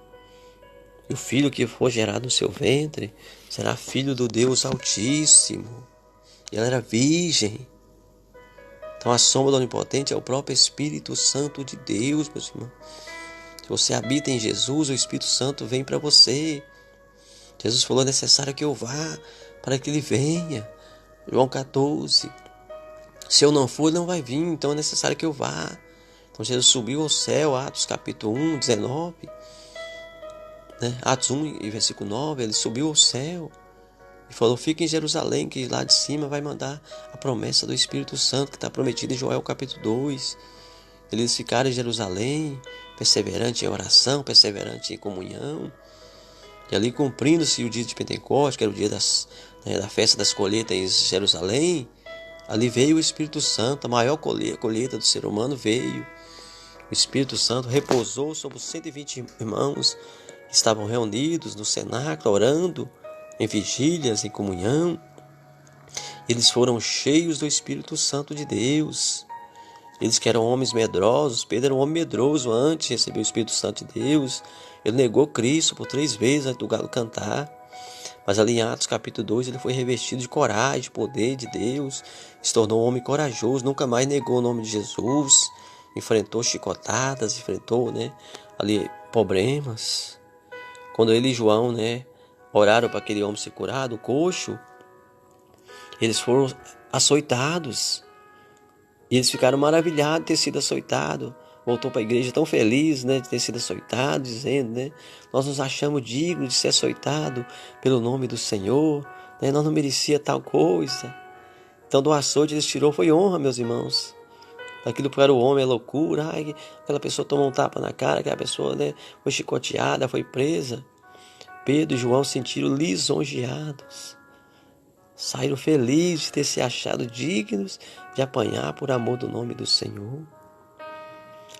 S1: E o filho que for gerado no seu ventre será filho do Deus Altíssimo. E ela era virgem. Então a sombra do Onipotente é o próprio Espírito Santo de Deus, meus irmãos. Se você habita em Jesus, o Espírito Santo vem para você. Jesus falou, é necessário que eu vá para que ele venha. João 14. Se eu não for, ele não vai vir, então é necessário que eu vá. Então Jesus subiu ao céu, Atos capítulo 1, 19. Né? Atos 1 e versículo 9, ele subiu ao céu e falou, fica em Jerusalém, que lá de cima vai mandar a promessa do Espírito Santo, que está prometida em Joel capítulo 2. Eles ficaram em Jerusalém, perseverante em oração, perseverante em comunhão. E ali cumprindo-se o dia de Pentecostes, que era o dia da festa das colheitas em Jerusalém, ali veio o Espírito Santo, a maior colheita do ser humano veio. O Espírito Santo repousou sobre os 120 irmãos que estavam reunidos no cenáculo, orando, em vigílias, em comunhão. Eles foram cheios do Espírito Santo de Deus. Eles que eram homens medrosos, Pedro era um homem medroso antes de receber o Espírito Santo de Deus. Ele negou Cristo por 3 vezes antes do galo cantar. Mas ali em Atos capítulo 2 ele foi revestido de coragem, de poder de Deus. Se tornou um homem corajoso, nunca mais negou o nome de Jesus. Enfrentou chicotadas, enfrentou, né, ali problemas. Quando ele e João, né, oraram para aquele homem ser curado, o coxo, eles foram açoitados. E eles ficaram maravilhados de ter sido açoitado. Voltou para a igreja tão feliz, né, de ter sido açoitado, dizendo, né, nós nos achamos dignos de ser açoitado pelo nome do Senhor, né, nós não merecia tal coisa. Então do açoite eles tirou foi honra, meus irmãos. Aquilo para o homem é loucura. Ai, aquela pessoa tomou um tapa na cara, aquela pessoa, né, foi chicoteada, foi presa. Pedro e João sentiram lisonjeados. Saíram felizes de ter se achado dignos de apanhar por amor do nome do Senhor.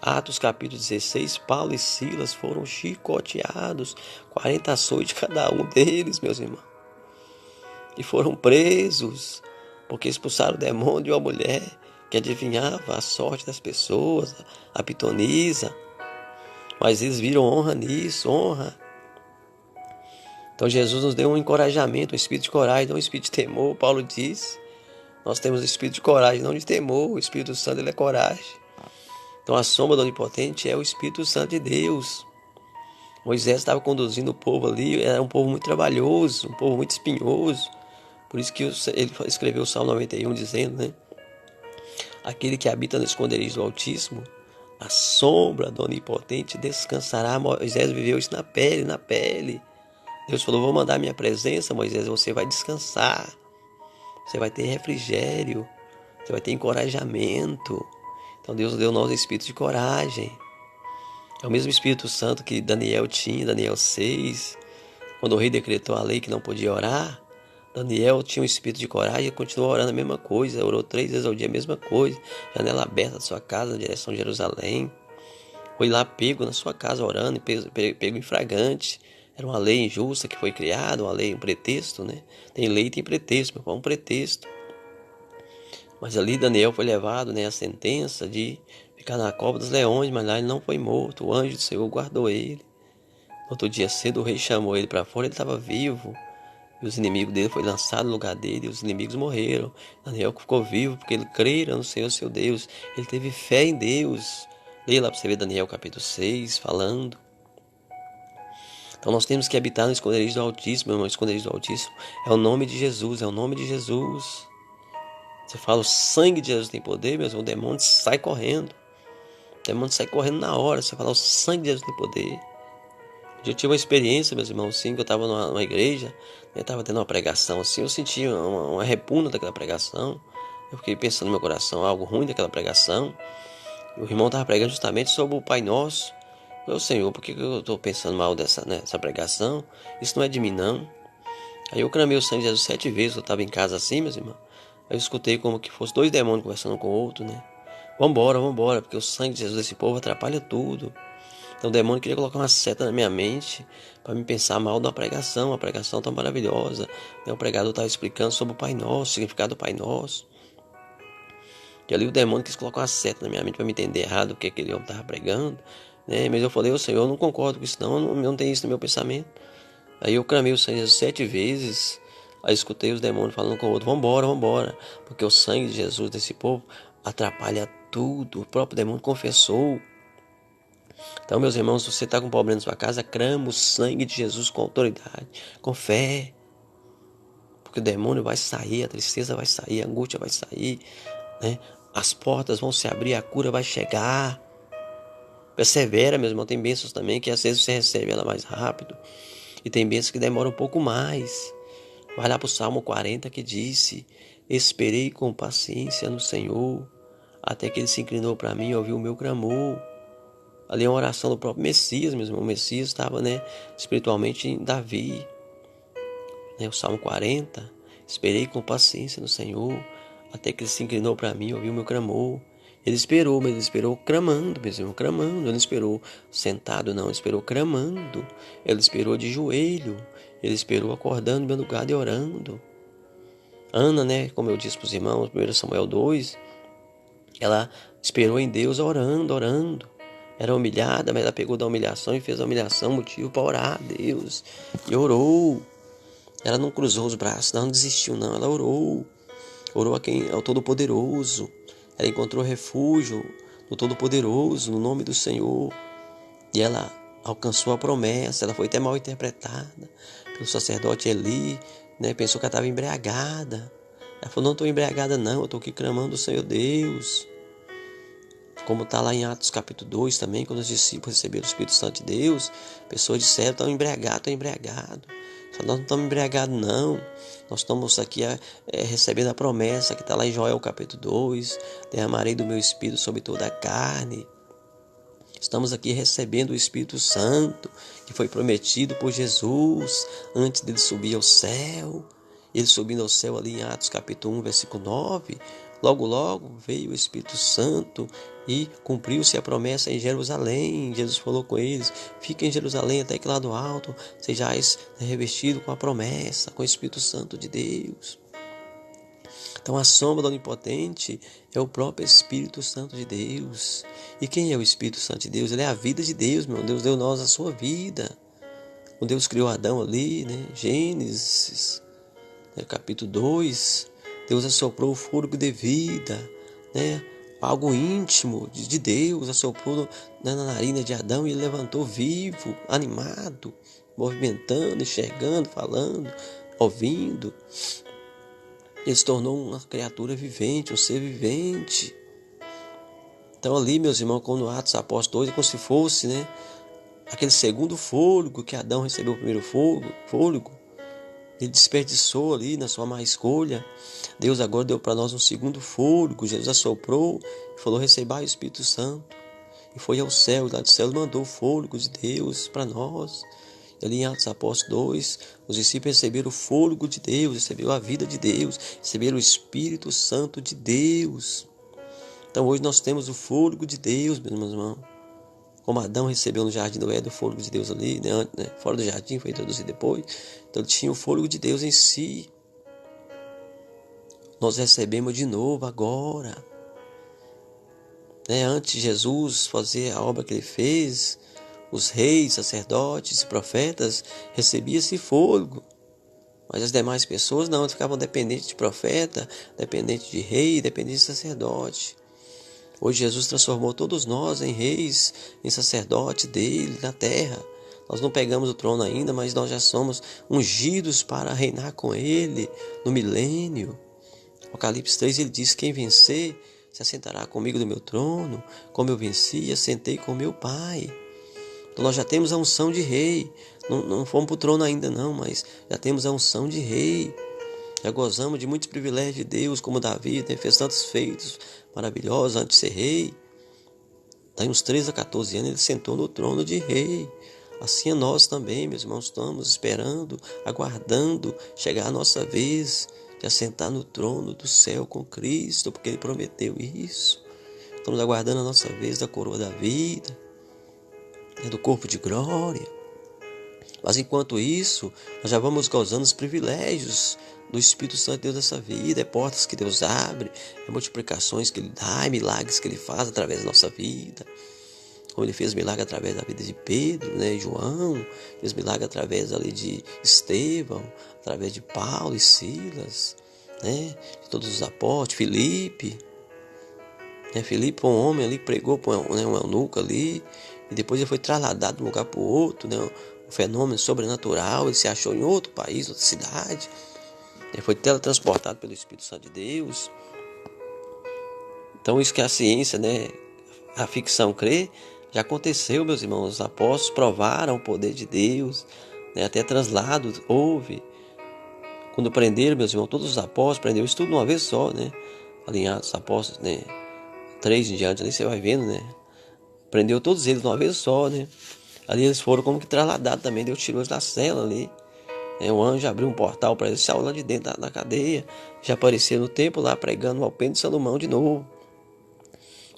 S1: Atos capítulo 16, Paulo e Silas foram chicoteados, 40 açoites cada um deles, meus irmãos. E foram presos, porque expulsaram o demônio de uma mulher que adivinhava a sorte das pessoas, a pitonisa. Mas eles viram honra nisso, honra. Então Jesus nos deu um encorajamento, um espírito de coragem, não um espírito de temor. Paulo diz, nós temos um espírito de coragem, não de temor. O Espírito Santo ele é coragem. Então a sombra do Onipotente é o Espírito Santo de Deus. Moisés estava conduzindo o povo ali, era um povo muito trabalhoso, um povo muito espinhoso. Por isso que ele escreveu o Salmo 91 dizendo, né? Aquele que habita no esconderijo do Altíssimo, a sombra do Onipotente descansará. Moisés viveu isso na pele, na pele. Deus falou, vou mandar minha presença, Moisés, você vai descansar. Você vai ter refrigério, você vai ter encorajamento. Então Deus deu nós espírito de coragem. É o mesmo Espírito Santo que Daniel tinha, Daniel 6. Quando o rei decretou a lei que não podia orar, Daniel tinha um espírito de coragem e continuou orando a mesma coisa. Orou 3 vezes ao dia a mesma coisa. Janela aberta da sua casa, na direção de Jerusalém. Foi lá pego na sua casa orando, pego em flagrante. Era uma lei injusta que foi criada, uma lei, um pretexto, né? Tem lei e tem pretexto, meu irmão, um pretexto. Mas ali Daniel foi levado, né, a sentença de ficar na cova dos leões, mas lá ele não foi morto. O anjo do Senhor guardou ele. Outro dia cedo o rei chamou ele para fora, ele estava vivo. E os inimigos dele foi lançado no lugar dele, e os inimigos morreram. Daniel ficou vivo porque ele crera no Senhor seu Deus. Ele teve fé em Deus. Leia lá para você ver Daniel capítulo 6, falando. Então nós temos que habitar no esconderijo do Altíssimo, meu irmão. O esconderijo do Altíssimo é o nome de Jesus, é o nome de Jesus. Você fala, o sangue de Jesus tem poder, meu irmão, o demônio sai correndo. O demônio sai correndo na hora. Você fala, o sangue de Jesus tem poder. Eu tive uma experiência, meus irmãos, assim, que eu estava numa igreja, eu estava tendo uma pregação, assim, eu senti uma repugna daquela pregação. Eu fiquei pensando no meu coração, algo ruim daquela pregação. E o irmão estava pregando justamente sobre o Pai Nosso. Eu, Senhor, por que eu estou pensando mal nessa pregação? Isso não é de mim, não. Aí eu clamei o sangue de Jesus 7 vezes, eu estava em casa assim, meus irmãos. Aí eu escutei como que fosse 2 demônios conversando com o outro, né? Vambora, porque o sangue de Jesus desse povo atrapalha tudo. Então o demônio queria colocar uma seta na minha mente para me pensar mal da pregação, uma pregação tão maravilhosa. O pregador estava explicando sobre o Pai Nosso, o significado do Pai Nosso. E ali o demônio quis colocar uma seta na minha mente para me entender errado o que aquele homem estava pregando. Né? Mas eu falei, Senhor, eu não concordo com isso não, eu não tenho isso no meu pensamento. Aí eu clamei o sangue 7 vezes, aí escutei os demônios falando com o outro, vambora, porque o sangue de Jesus desse povo atrapalha tudo. O próprio demônio confessou. Então, meus irmãos, se você está com um problema na sua casa, clama o sangue de Jesus com autoridade, com fé. Porque o demônio vai sair, a tristeza vai sair, a angústia vai sair, né? As portas vão se abrir, a cura vai chegar. Persevera, meu irmão. Tem bênçãos também que às vezes você recebe ela mais rápido. E tem bênçãos que demoram um pouco mais. Vai lá para o Salmo 40 que disse: esperei com paciência no Senhor, até que Ele se inclinou para mim e ouviu o meu clamor. Ali é uma oração do próprio Messias, meu irmão. O Messias estava, espiritualmente em Davi. O Salmo 40. Esperei com paciência no Senhor, até que Ele se inclinou para mim e ouviu o meu clamor. Ele esperou, mas ele esperou clamando, meu irmão, clamando. Ele não esperou sentado, não. Ele esperou clamando. Ele esperou de joelho. Ele esperou acordando no meu lugar e orando. Ana, como eu disse para os irmãos, 1 Samuel 2, ela esperou em Deus orando. Era humilhada, mas ela pegou da humilhação e fez a humilhação motivo para orar a Deus. E orou. Ela não cruzou os braços, não desistiu, não. Ela orou. Orou ao Todo-Poderoso. Ela encontrou refúgio no Todo-Poderoso, no nome do Senhor. E ela alcançou a promessa. Ela foi até mal interpretada pelo sacerdote Eli. Pensou que ela estava embriagada. Ela falou, não estou embriagada não, eu estou aqui clamando o Senhor Deus. Como está lá em Atos capítulo 2 também, quando os discípulos receberam o Espírito Santo de Deus, pessoas disseram, estão embriagados. Só nós não estamos embriagados não. Nós estamos aqui recebendo a promessa que está lá em Joel capítulo 2. Derramarei do meu Espírito sobre toda a carne. Estamos aqui recebendo o Espírito Santo, que foi prometido por Jesus antes dele subir ao céu. Ele subindo ao céu ali em Atos capítulo 1, versículo 9. Logo veio o Espírito Santo e cumpriu-se a promessa em Jerusalém. Jesus falou com eles, fiquem em Jerusalém até que lá do alto sejais revestidos com a promessa, com o Espírito Santo de Deus. Então a sombra do Onipotente é o próprio Espírito Santo de Deus. E quem é o Espírito Santo de Deus? Ele é a vida de Deus, meu Deus deu nós a sua vida. O Deus criou Adão ali, Gênesis, capítulo 2, Deus assoprou o fôlego de vida, algo íntimo de Deus, assoprou na narina de Adão e ele levantou vivo, animado, movimentando, enxergando, falando, ouvindo. Ele se tornou uma criatura vivente, um ser vivente. Então ali, meus irmãos, quando no Atos Apóstolos 2, é como se fosse, aquele segundo fôlego que Adão recebeu o primeiro fôlego, ele desperdiçou ali na sua má escolha. Deus agora deu para nós um segundo fôlego. Jesus assoprou e falou, recebai o Espírito Santo. E foi ao céu, lá do céu ele mandou o fôlego de Deus para nós. E ali em Atos Apóstolos 2, os discípulos receberam o fôlego de Deus, receberam a vida de Deus, receberam o Espírito Santo de Deus. Então hoje nós temos o fôlego de Deus, meus irmãos. Como Adão recebeu no jardim do Éden o fôlego de Deus ali, fora do jardim, foi introduzido depois. Então ele tinha o fôlego de Deus em si. Nós recebemos de novo agora. Antes de Jesus fazer a obra que ele fez, os reis, sacerdotes e profetas recebiam esse fôlego. Mas as demais pessoas não, eles ficavam dependentes de profeta, dependentes de rei, dependentes de sacerdote. Hoje Jesus transformou todos nós em reis, em sacerdotes dele na terra. Nós não pegamos o trono ainda, mas nós já somos ungidos para reinar com ele no milênio. Apocalipse 3 ele diz: quem vencer se assentará comigo no meu trono, como eu venci e assentei com meu Pai. Então nós já temos a unção de rei. Não fomos para o trono ainda não, mas já temos a unção de rei. Já gozamos de muitos privilégios de Deus, como Davi, fez tantos feitos maravilhosos antes de ser rei. Daí uns 13 a 14 anos ele sentou no trono de rei. Assim é nós também, meus irmãos, estamos esperando, aguardando chegar a nossa vez de assentar no trono do céu com Cristo, porque ele prometeu isso. Estamos aguardando a nossa vez da coroa da vida, do corpo de glória. Mas enquanto isso, nós já vamos gozando os privilégios do Espírito Santo de Deus nessa vida. É portas que Deus abre, é multiplicações que Ele dá, é milagres que Ele faz através da nossa vida. Como Ele fez milagre através da vida de Pedro, João, fez milagre através ali de Estevão, através de Paulo e Silas, de todos os apóstolos, Filipe. Filipe, um homem ali, pregou para um eunuco ali, e depois ele foi trasladado de um lugar para o outro, um fenômeno sobrenatural. Ele se achou em outro país, outra cidade. Ele foi teletransportado pelo Espírito Santo de Deus. Então isso que a ciência, a ficção crê, já aconteceu, meus irmãos. Os apóstolos provaram o poder de Deus, até translado houve. Quando prenderam, meus irmãos, todos os apóstolos prenderam isso tudo de uma vez só, alinhados, os apóstolos, 3 em diante, ali você vai vendo, prendeu todos eles de uma vez só, Ali eles foram como que trasladados também, Deus tirou eles da cela ali. O anjo abriu um portal para eles, saiu lá de dentro da cadeia, já aparecia no templo lá pregando o alpendre de Salomão de novo.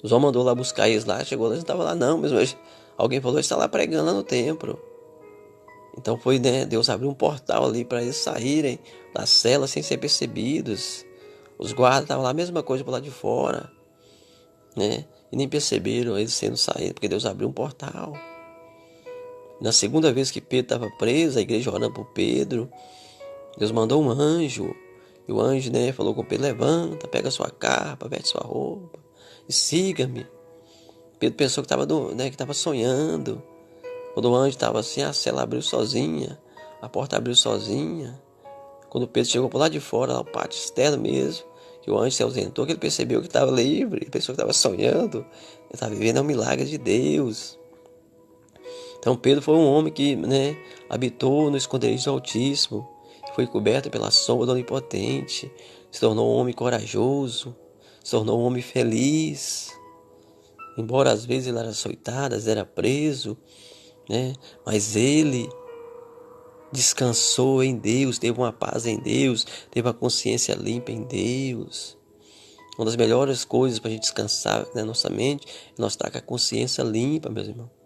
S1: O João mandou lá buscar eles lá, chegou lá, eles não estavam lá não, mas alguém falou, está lá pregando lá no templo. Então foi, Deus abriu um portal ali para eles saírem da cela sem ser percebidos. Os guardas estavam lá, a mesma coisa por lá de fora, e nem perceberam eles sendo saídos, porque Deus abriu um portal. Na segunda vez que Pedro estava preso, a igreja orando por Pedro, Deus mandou um anjo. E o anjo, falou com Pedro: levanta, pega sua capa, veste sua roupa e siga-me. Pedro pensou que estava sonhando. Quando o anjo estava assim, a cela abriu sozinha, a porta abriu sozinha. Quando Pedro chegou por lá de fora, lá no pátio externo mesmo, que o anjo se ausentou, que ele percebeu que estava livre, ele pensou que estava sonhando, ele estava vivendo um milagre de Deus. Então Pedro foi um homem que habitou no esconderijo do Altíssimo, foi coberto pela sombra do Onipotente, se tornou um homem corajoso, se tornou um homem feliz. Embora às vezes ele era açoitado, às vezes era preso, mas ele descansou em Deus, teve uma paz em Deus, teve uma consciência limpa em Deus. Uma das melhores coisas para a gente descansar na nossa mente é nós estar com a consciência limpa, meus irmãos.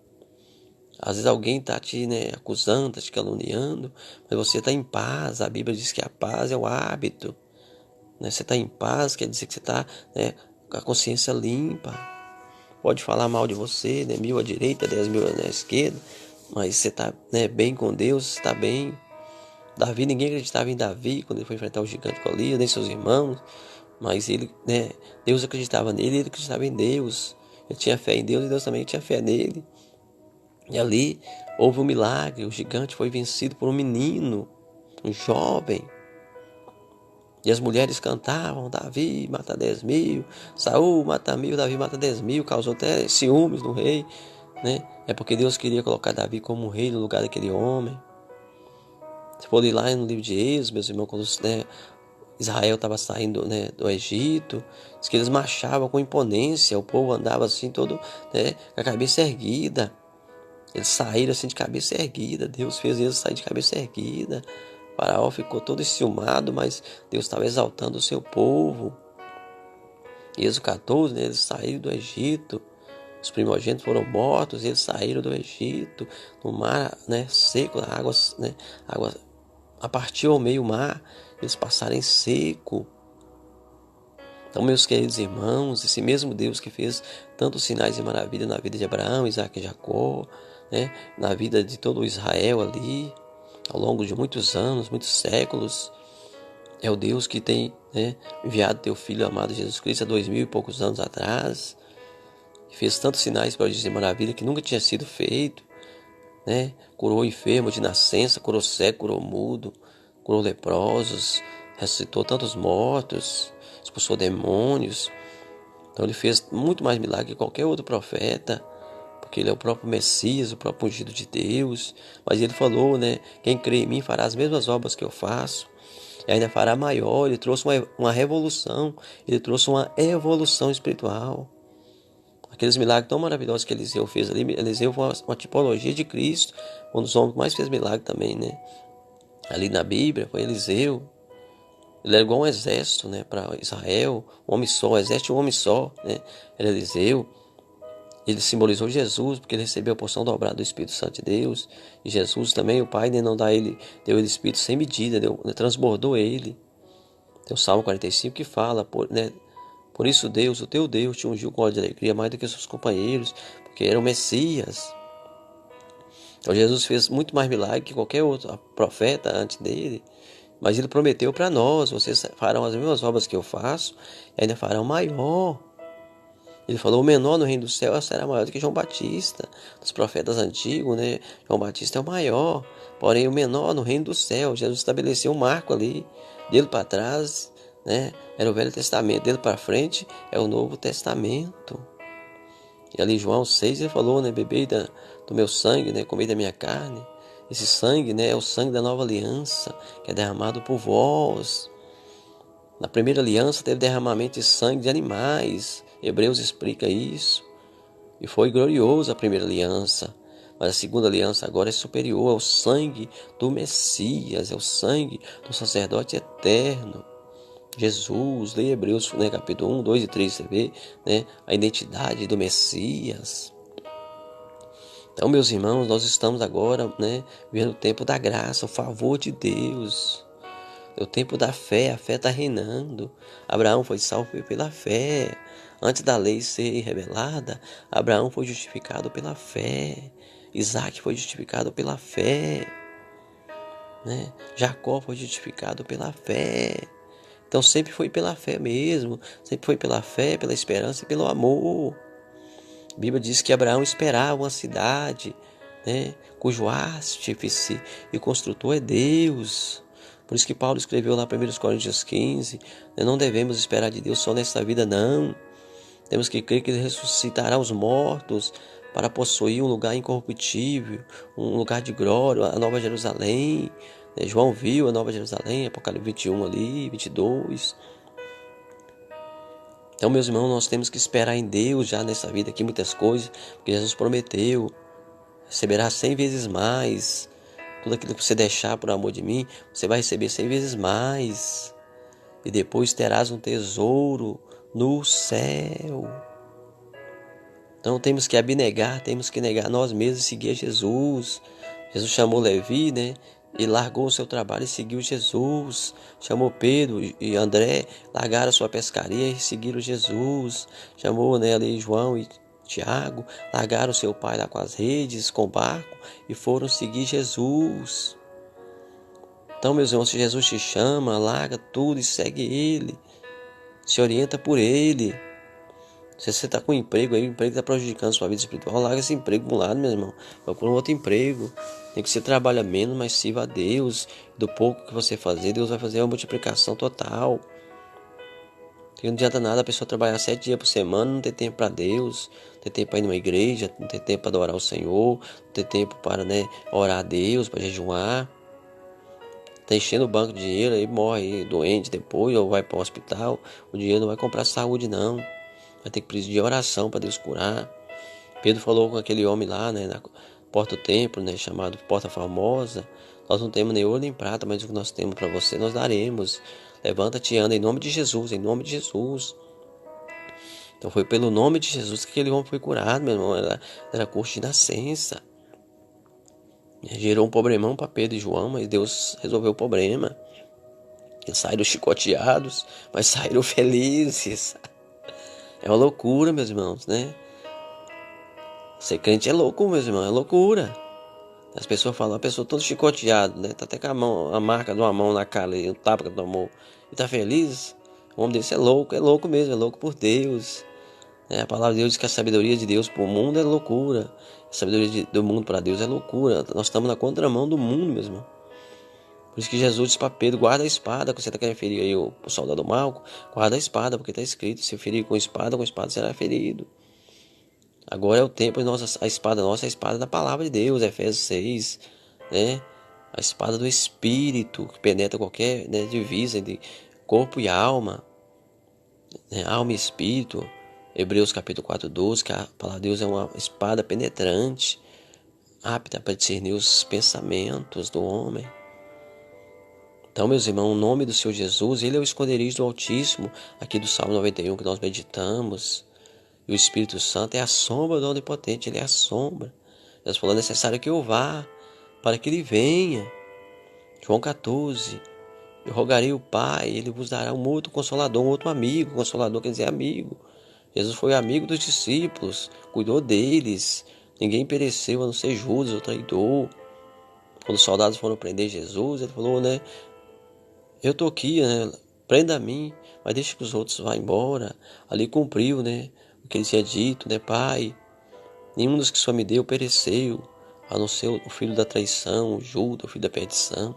S1: Às vezes alguém está te acusando, está te caluniando, mas você está em paz. A Bíblia diz que a paz é o hábito. Você está em paz, quer dizer que você está com a consciência limpa. Pode falar mal de você, 1000 à direita, 10.000 à esquerda, mas você está bem com Deus, você está bem. Davi, ninguém acreditava em Davi quando ele foi enfrentar o gigante Golias, nem seus irmãos, mas ele, Deus acreditava nele, ele acreditava em Deus. Ele tinha fé em Deus e Deus também tinha fé nele. E ali houve um milagre, o gigante foi vencido por um menino, um jovem. E as mulheres cantavam: Davi mata 10.000, Saul mata 1.000, Davi mata 10.000, causou até ciúmes no rei, É porque Deus queria colocar Davi como rei no lugar daquele homem. Você pode ir lá no livro de Êxodo, meus irmãos, quando Israel estava saindo do Egito, diz que eles marchavam com imponência, o povo andava assim todo com a cabeça erguida. Eles saíram assim de cabeça erguida, Deus fez eles sair de cabeça erguida. O faraó ficou todo enciumado, mas Deus estava exaltando o seu povo. Êxodo 14, eles saíram do Egito, os primogênitos foram mortos, eles saíram do Egito, no mar seco, a água partiu ao meio mar, eles passaram em seco. Então, meus queridos irmãos, esse mesmo Deus que fez tantos sinais e maravilhas na vida de Abraão, Isaac e Jacó, na vida de todo Israel ali, ao longo de muitos anos, muitos séculos. É o Deus que tem, né, enviado teu Filho amado Jesus Cristo há 2000 e poucos anos atrás. Fez tantos sinais para dizer maravilha que nunca tinha sido feito, né? Curou enfermo de nascença, curou cego, curou mudo, curou leprosos, ressuscitou tantos mortos, expulsou demônios. Então ele fez muito mais milagre que qualquer outro profeta, porque ele é o próprio Messias, o próprio ungido de Deus. Mas ele falou, né? Quem crê em mim fará as mesmas obras que eu faço, e ainda fará maior. Ele trouxe uma revolução, ele trouxe uma evolução espiritual. Aqueles milagres tão maravilhosos que Eliseu fez ali, Eliseu foi uma tipologia de Cristo, um dos homens que mais fez milagre também, né? Ali na Bíblia, foi Eliseu. Ele era igual um exército, né, para Israel, um homem só, um exército de um homem só, né? Era Eliseu. Ele simbolizou Jesus, porque ele recebeu a porção dobrada do Espírito Santo de Deus. E Jesus também, o Pai, né, não dá ele, deu ele Espírito sem medida, transbordou ele. Tem o Salmo 45 que fala, né? Por isso Deus, o teu Deus, te ungiu com óleo de alegria mais do que seus companheiros, porque era o Messias. Então Jesus fez muito mais milagre que qualquer outro profeta antes dele. Mas ele prometeu para nós, vocês farão as mesmas obras que eu faço, e ainda farão maior. Ele falou, o menor no reino do céu será maior do que João Batista, dos profetas antigos, né? João Batista é o maior, porém o menor no reino do céu. Jesus estabeleceu um marco ali, dele para trás, né? Era o Velho Testamento, dele para frente é o Novo Testamento. E ali João 6 ele falou, né? Bebei do meu sangue, né? Comei da minha carne. Esse sangue, né? É o sangue da nova aliança, que é derramado por vós. Na primeira aliança teve derramamento de sangue de animais. Hebreus explica isso. E foi glorioso a primeira aliança. Mas a segunda aliança agora é superior, é o sangue do Messias, é o sangue do sacerdote eterno. Jesus, leia Hebreus, né, capítulo 1, 2 e 3, você vê, né, a identidade do Messias. Então, meus irmãos, nós estamos agora, né, vendo o tempo da graça, o favor de Deus. É o tempo da fé, a fé está reinando. Abraão foi salvo pela fé. Antes da lei ser revelada, Abraão foi justificado pela fé. Isaac foi justificado pela fé, né? Jacó foi justificado pela fé. Então sempre foi pela fé mesmo. Sempre foi pela fé, pela esperança e pelo amor. A Bíblia diz que Abraão esperava uma cidade, né, cujo artífice e construtor é Deus. Por isso que Paulo escreveu lá em 1 Coríntios 15, né, não devemos esperar de Deus só nesta vida, não. Temos que crer que Ele ressuscitará os mortos para possuir um lugar incorruptível, um lugar de glória, a Nova Jerusalém. Né, João viu a Nova Jerusalém, Apocalipse 21 ali, 22. Então, meus irmãos, nós temos que esperar em Deus já nessa vida aqui muitas coisas, porque Jesus prometeu, receberá 100 vezes mais. Tudo aquilo que você deixar por amor de mim, você vai receber 100 vezes mais. E depois terás um tesouro no céu. Então temos que abnegar, temos que negar nós mesmos e seguir Jesus. Jesus chamou Levi, né? E largou o seu trabalho e seguiu Jesus. Chamou Pedro e André, largaram a sua pescaria e seguiram Jesus. Chamou, né, ali João e Tiago, largaram seu pai lá com as redes, com o barco e foram seguir Jesus. Então, meus irmãos, se Jesus te chama, larga tudo e segue Ele. Se orienta por Ele. Se você está com um emprego aí, o emprego está prejudicando a sua vida espiritual, larga esse emprego para um lado, meu irmão. Procura um outro emprego. Tem que você trabalha menos, mas sirva a Deus. Do pouco que você fazer, Deus vai fazer uma multiplicação total. Porque não adianta nada a pessoa trabalhar 7 dias por semana, não ter tempo para Deus, não ter tempo para ir numa igreja, não ter tempo para adorar o Senhor, não ter tempo para, né, orar a Deus, para jejuar. Tá enchendo o banco de dinheiro, aí morre doente depois, ou vai para o hospital. O dinheiro não vai comprar saúde, não. Vai ter que precisar de oração para Deus curar. Pedro falou com aquele homem lá, né, na porta do templo, né, chamado Porta Formosa. Nós não temos nem ouro nem prata, mas o que nós temos para você, nós daremos. Levanta-te e anda em nome de Jesus, em nome de Jesus. Então foi pelo nome de Jesus que aquele homem foi curado, meu irmão. Era curso de nascença. Gerou um problemão para Pedro e João, mas Deus resolveu o problema. Eles saíram chicoteados, mas saíram felizes. É uma loucura, meus irmãos, né? Ser crente é louco, meus irmãos, é loucura. As pessoas falam, a pessoa toda chicoteada, né? Tá até com a marca de uma mão na cara, o tapa que tomou. E tá feliz? O homem desse é louco mesmo, é louco por Deus. A palavra de Deus diz que a sabedoria de Deus para o mundo é loucura. A sabedoria do mundo para Deus é loucura. Nós estamos na contramão do mundo, meu irmão. Por isso que Jesus disse para Pedro, guarda a espada. Quando você está querendo ferir aí o soldado Malco, guarda a espada, porque está escrito, se ferir com espada será ferido. Agora é o tempo, a espada nossa é a espada da palavra de Deus, Efésios 6, né? A espada do Espírito, que penetra qualquer, né, divisa entre corpo e alma, né? Alma e Espírito. Hebreus capítulo 4:12, que a palavra de Deus é uma espada penetrante, apta para discernir os pensamentos do homem. Então, meus irmãos, o nome do Senhor Jesus, Ele é o esconderijo do Altíssimo, aqui do Salmo 91 que nós meditamos. E o Espírito Santo é a sombra do Onipotente, Ele é a sombra. Deus falou, é necessário que eu vá, para que Ele venha. João 14, eu rogarei o Pai, Ele vos dará um outro consolador, um outro amigo. Consolador quer dizer amigo. Jesus foi amigo dos discípulos, cuidou deles. Ninguém pereceu, a não ser Judas, o traidor. Quando os soldados foram prender Jesus, ele falou, né? Eu estou aqui, né? Prenda a mim, mas deixa que os outros vá embora. Ali cumpriu, né? O que ele tinha dito, né? Pai, nenhum dos que o Senhor me deu pereceu, a não ser o filho da traição, o Judas, o filho da perdição.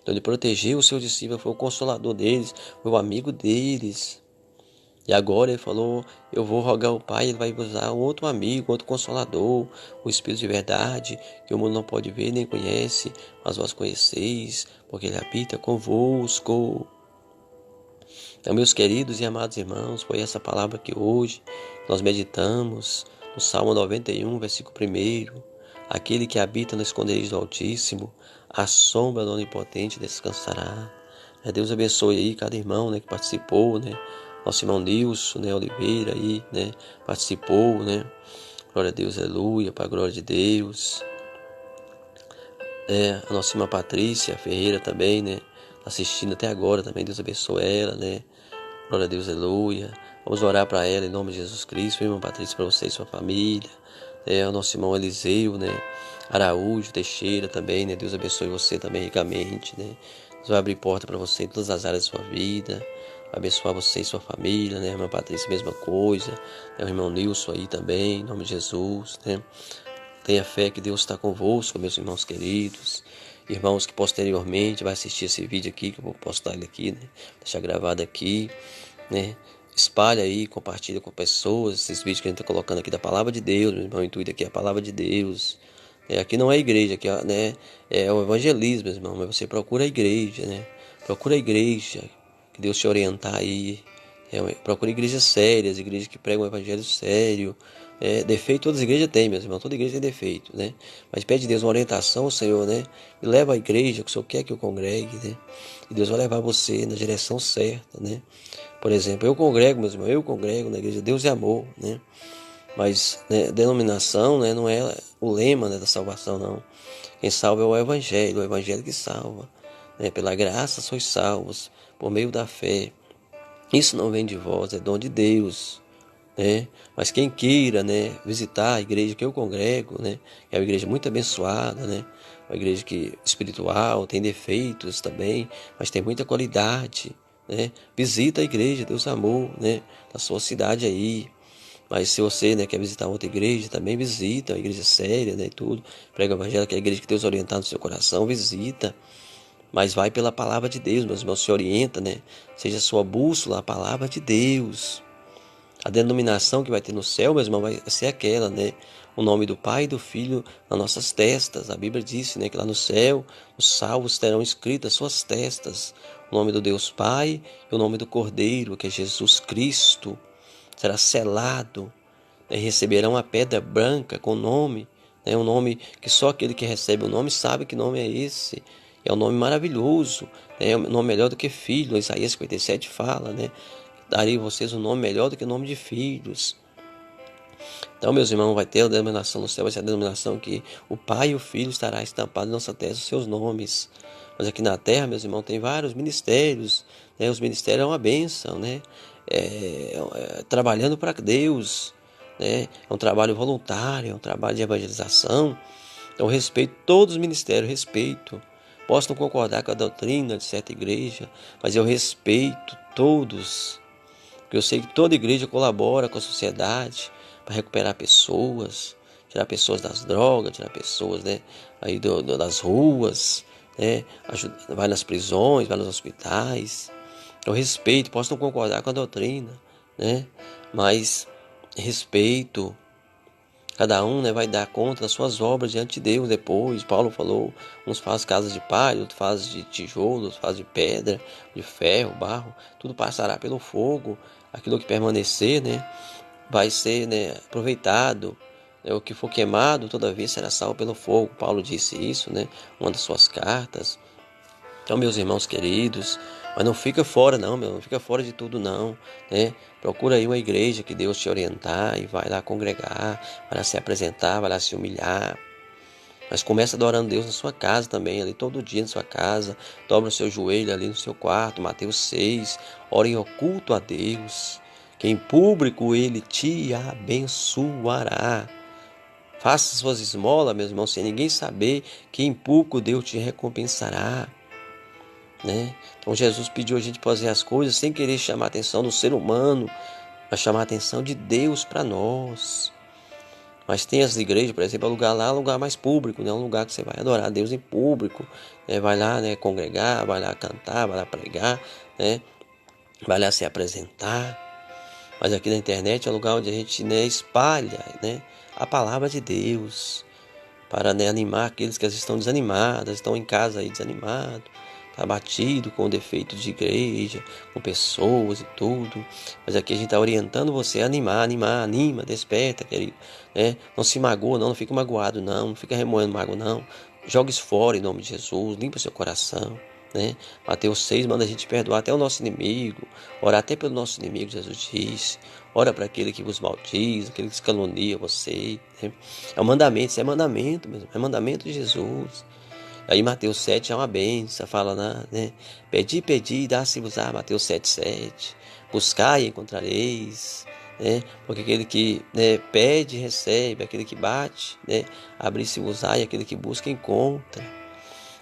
S1: Então ele protegeu os seus discípulos, foi o consolador deles, foi o amigo deles. E agora ele falou, eu vou rogar ao Pai, ele vai usar um outro amigo, outro consolador, o Espírito de verdade, que o mundo não pode ver nem conhece, mas vós conheceis, porque ele habita convosco. Então, meus queridos e amados irmãos, foi essa palavra que hoje nós meditamos no Salmo 91, versículo 1. Aquele que habita no esconderijo do Altíssimo, à sombra do Onipotente descansará. Deus abençoe aí cada irmão, né, que participou, né? Nosso irmão Nilson, né, Oliveira aí, né, participou, né? Glória a Deus, aleluia, para a glória de Deus. A nossa irmã Patrícia Ferreira também, né, assistindo até agora também, Deus abençoe ela, né? Glória a Deus, aleluia. Vamos orar para ela em nome de Jesus Cristo, irmã Patrícia, para você e sua família. O nosso irmão Eliseu, né, Araújo, Teixeira também, né? Deus abençoe você também ricamente, né? Deus vai abrir porta para você em todas as áreas da sua vida. Abençoar você e sua família, né? Irmã Patrícia, mesma coisa. O irmão Nilson aí também, em nome de Jesus, né? Tenha fé que Deus está convosco, meus irmãos queridos. Irmãos que posteriormente vai assistir esse vídeo aqui, que eu vou postar ele aqui, né? Deixar gravado aqui, né? Espalha aí, compartilha com pessoas esses vídeos que a gente está colocando aqui da palavra de Deus, meu irmão. O intuito aqui é a palavra de Deus. Aqui não é igreja, aqui né? É o evangelismo, meu irmão. Mas você procura a igreja, né? Procura a igreja, que Deus te orientar aí. Procura igrejas sérias, igrejas que pregam o evangelho sério. Defeito todas as igrejas têm, meus irmãos. Toda igreja tem defeito, né? Mas pede a Deus uma orientação, Senhor, né? E leva a igreja que o Senhor quer que eu congregue, né? E Deus vai levar você na direção certa, né? Por exemplo, eu congrego, meus irmãos, eu congrego na igreja Deus é Amor, né? Mas né, denominação, né, não é o lema, né, da salvação, não. Quem salva é o Evangelho que salva. Né? Pela graça sois salvos, por meio da fé. Isso não vem de vós, é dom de Deus. Né? Mas quem queira, né, visitar a igreja que eu congrego, né, é uma igreja muito abençoada, né, uma igreja que espiritual, tem defeitos também, mas tem muita qualidade, né? Visita a igreja Deus Amor, né, da sua cidade aí. Mas se você, né, quer visitar outra igreja, também visita, uma igreja séria, né, e tudo, prega o evangelho, que é a igreja que Deus orientar no seu coração, visita. Mas vai pela palavra de Deus, meus irmãos, se orienta, né? Seja a sua bússola a palavra de Deus. A denominação que vai ter no céu, meu irmão, vai ser aquela, né? O nome do Pai e do Filho nas nossas testas. A Bíblia disse, né, que lá no céu os salvos terão escrito as suas testas o nome do Deus Pai e o nome do Cordeiro, que é Jesus Cristo. Será selado, né? Receberão a pedra branca com nome, né? Um nome que só aquele que recebe o nome sabe que nome é esse. É um nome maravilhoso, né? É um nome melhor do que filho. Isaías 57 fala, né? Darei a vocês um nome melhor do que o nome de filhos. Então, meus irmãos, vai ter a denominação no céu, vai ser a denominação que o Pai e o Filho estará estampado em nossa testa os seus nomes. Mas aqui na terra, meus irmãos, tem vários ministérios, né? Os ministérios é uma bênção, né? Trabalhando para Deus, né? É um trabalho voluntário, é um trabalho de evangelização, Então, eu respeito todos os ministérios, respeito. Posso não concordar com a doutrina de certa igreja, mas eu respeito todos. Porque eu sei que toda igreja colabora com a sociedade para recuperar pessoas, tirar pessoas das drogas, tirar pessoas, né, aí das ruas, né, vai nas prisões, vai nos hospitais. Eu respeito, posso não concordar com a doutrina, né, mas respeito. Cada um, né, vai dar conta das suas obras diante de Deus depois. Paulo falou, uns fazem casas de palha, outros fazem de tijolo, outros fazem de pedra, de ferro, barro. Tudo passará pelo fogo. Aquilo que permanecer, né, vai ser, né, aproveitado. O que for queimado, todavia será salvo pelo fogo. Paulo disse isso, né, uma das suas cartas. Então, meus irmãos queridos, mas não fica fora não, não fica fora de tudo não, né? Procura aí uma igreja que Deus te orientar e vai lá congregar, vai lá se apresentar, vai lá se humilhar. Mas começa adorando Deus na sua casa também, ali todo dia na sua casa, dobra o seu joelho ali no seu quarto, Mateus 6, ore em oculto a Deus, que em público Ele te abençoará. Faça suas esmolas, meus irmãos, sem ninguém saber, que em público Deus te recompensará. Né? Então Jesus pediu a gente fazer as coisas sem querer chamar a atenção do ser humano, mas chamar a atenção de Deus para nós. Mas tem as igrejas, por exemplo, é um lugar mais público, né? Um lugar que você vai adorar a Deus em público, né? Vai lá, né, congregar, vai lá cantar, vai lá pregar, né? Vai lá se apresentar. Mas aqui na internet é um lugar onde a gente, né, espalha, né, a palavra de Deus para, né, animar aqueles que estão desanimados, estão em casa aí desanimados, tá abatido com defeito de igreja, com pessoas e tudo. Mas aqui a gente está orientando você a anima, desperta, querido, né? Não se magoa, não fica magoado, não fica remoendo mágoa, não. Joga isso fora em nome de Jesus, limpa seu coração, né? Mateus 6 manda a gente perdoar até o nosso inimigo, orar até pelo nosso inimigo, Jesus disse. Ora para aquele que vos maldiz, aquele que escalonia você, né? É um mandamento, isso é mandamento mesmo, é mandamento de Jesus. Aí Mateus 7 é uma bênção, fala, né? Pedi, dá-se-vos-á, Mateus 7,7. Buscai e encontrareis, né? Porque aquele que, né, pede, recebe, aquele que bate, né, abre-se-vos-á, e aquele que busca, encontra.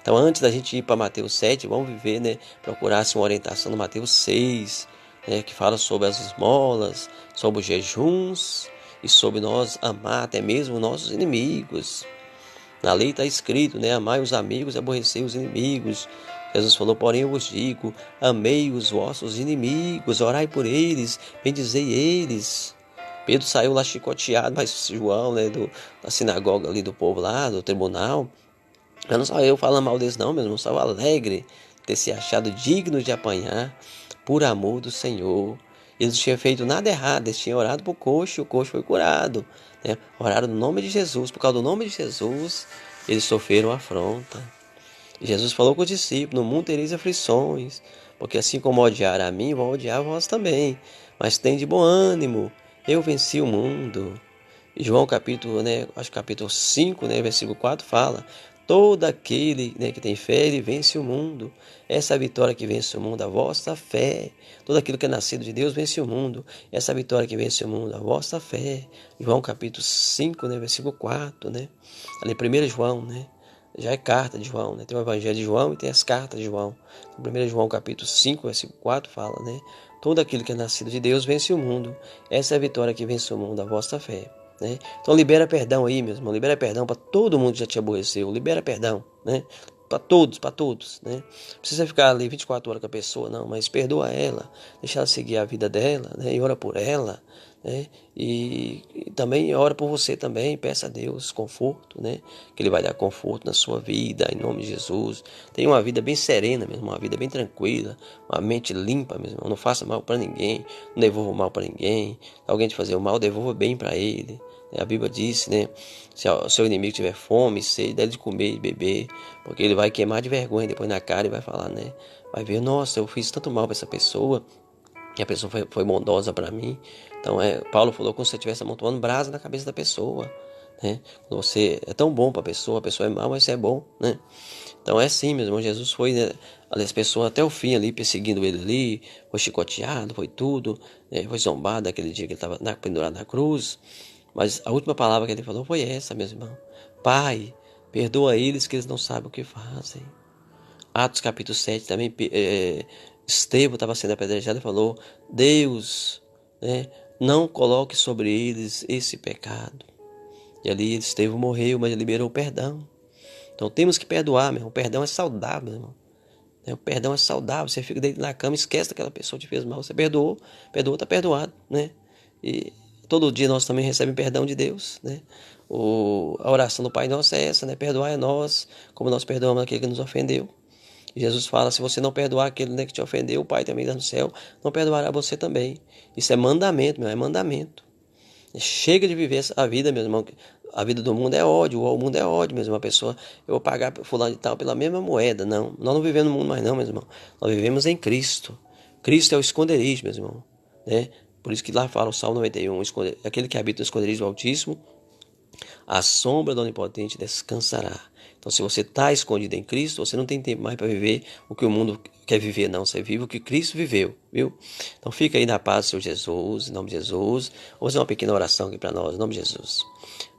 S1: Então, antes da gente ir para Mateus 7, vamos viver, né, procurar-se uma orientação no Mateus 6, né, que fala sobre as esmolas, sobre os jejuns e sobre nós amar até mesmo nossos inimigos. Na lei está escrito, né? Amai os amigos e aborrecei os inimigos. Jesus falou, porém eu vos digo, amei os vossos inimigos, orai por eles, bendizei eles. Pedro saiu lá chicoteado, mas João, né, da sinagoga ali do povo lá, do tribunal, eu não só eu falando mal deles não, meu irmão, só alegre de ter se achado digno de apanhar por amor do Senhor. Eles não tinham feito nada errado, eles tinham orado para o coxo e o coxo foi curado, né? Oraram no nome de Jesus, por causa do nome de Jesus, eles sofreram afronta. E Jesus falou com os discípulos, no mundo tereis aflições, porque assim como odiar a mim, vão odiar vós também. Mas tem de bom ânimo, eu venci o mundo. E João capítulo, né, acho que capítulo 5, né, versículo 4 fala, todo aquele, né, que tem fé, ele vence o mundo. Essa é a vitória que vence o mundo, a vossa fé. Todo aquilo que é nascido de Deus vence o mundo. Essa é a vitória que vence o mundo, a vossa fé. João capítulo 5, né, versículo 4, né? Ali 1 João, né? Já é carta de João, né? Tem o Evangelho de João e tem as cartas de João. 1 João capítulo 5, versículo 4 fala, né? Todo aquilo que é nascido de Deus vence o mundo. Essa é a vitória que vence o mundo, a vossa fé. Né? Então libera perdão aí, meu irmão, libera perdão para todo mundo que já te aborreceu, libera perdão, né? Para todos, né? Não precisa ficar ali 24 horas com a pessoa, não, mas perdoa ela, deixa ela seguir a vida dela, né? E ora por ela, né? E também ora por você também, peça a Deus conforto, né? Que Ele vai dar conforto na sua vida, em nome de Jesus. Tenha uma vida bem serena, mesmo, uma vida bem tranquila, uma mente limpa, mesmo. Não faça mal para ninguém, não devolva mal para ninguém. Se alguém te fazer o mal, devolva bem para ele. A Bíblia disse, né? Se o seu inimigo tiver fome, sede, dá-lhe de comer e beber, porque ele vai queimar de vergonha depois na cara e vai falar, né? Vai ver, nossa, eu fiz tanto mal para essa pessoa, que a pessoa foi bondosa para mim. Então, Paulo falou como se você estivesse amontoando brasa na cabeça da pessoa, né? Quando você é tão bom para a pessoa é mal, mas você é bom, né? Então é assim, meu irmão, Jesus foi, né, as pessoas até o fim ali, perseguindo ele ali, foi chicoteado, foi tudo, né? Foi zombado aquele dia que ele estava pendurado na cruz. Mas a última palavra que ele falou foi essa, meus irmãos. Pai, Perdoa eles que eles não sabem o que fazem. Atos capítulo 7 também, Estevão estava sendo apedrejado e falou: Deus, né, não coloque sobre eles esse pecado. E ali Estevão morreu, mas liberou o perdão. Então temos que perdoar, meu irmão. O perdão é saudável, meu irmão. O perdão é saudável. Você fica deitado na cama, esquece daquela pessoa que te fez mal. Você perdoou, está perdoado, né? E todo dia nós também recebemos perdão de Deus, né? A oração do Pai Nosso é essa, né? Perdoar a nós, como nós perdoamos aquele que nos ofendeu. E Jesus fala: se você não perdoar aquele, né, que te ofendeu, o Pai também está no céu não perdoará você também. Isso é mandamento, meu, é mandamento. Chega de viver a vida, meu irmão. A vida do mundo é ódio, o mundo é ódio, mesmo. Uma pessoa, eu vou pagar fulano de tal pela mesma moeda. Não, nós não vivemos no mundo mais não, meu irmão. Nós vivemos em Cristo. Cristo é o esconderijo, meu irmão, né? Por isso que lá fala o Salmo 91, aquele que habita no esconderijo do Altíssimo, a sombra do Onipotente descansará. Então, se você está escondido em Cristo, você não tem tempo mais para viver o que o mundo quer viver, não. Você vive o que Cristo viveu, viu? Então, fica aí na paz do Senhor Jesus, em nome de Jesus. Vamos fazer uma pequena oração aqui para nós, em nome de Jesus.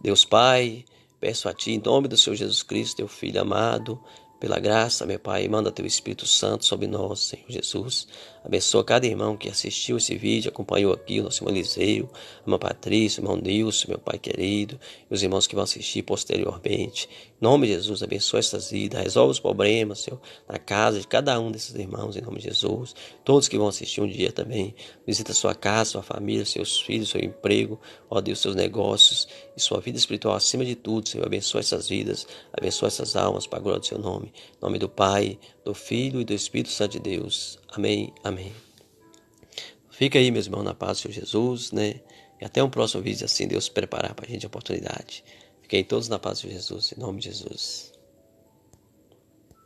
S1: Deus Pai, peço a Ti, em nome do Senhor Jesus Cristo, Teu Filho amado, pela graça, meu Pai, manda Teu Espírito Santo sobre nós, Senhor Jesus. Abençoa cada irmão que assistiu esse vídeo, acompanhou aqui, o nosso irmão Eliseu, a irmã Patrícia, o irmão Nilson, meu Pai querido, e os irmãos que vão assistir posteriormente. Em nome de Jesus, abençoa essas vidas, resolve os problemas, Senhor, na casa de cada um desses irmãos, em nome de Jesus. Todos que vão assistir um dia também, visita sua casa, sua família, seus filhos, seu emprego, ó Deus, seus negócios e sua vida espiritual acima de tudo, Senhor. Abençoa essas vidas, abençoa essas almas, para a glória do Seu nome. Em nome do Pai, do Filho e do Espírito Santo de Deus. Amém, amém. Fica aí, meus irmãos, na paz do Senhor Jesus, né? E até um próximo vídeo, assim Deus preparar para a gente a oportunidade. Fiquem todos na paz de Jesus, em nome de Jesus.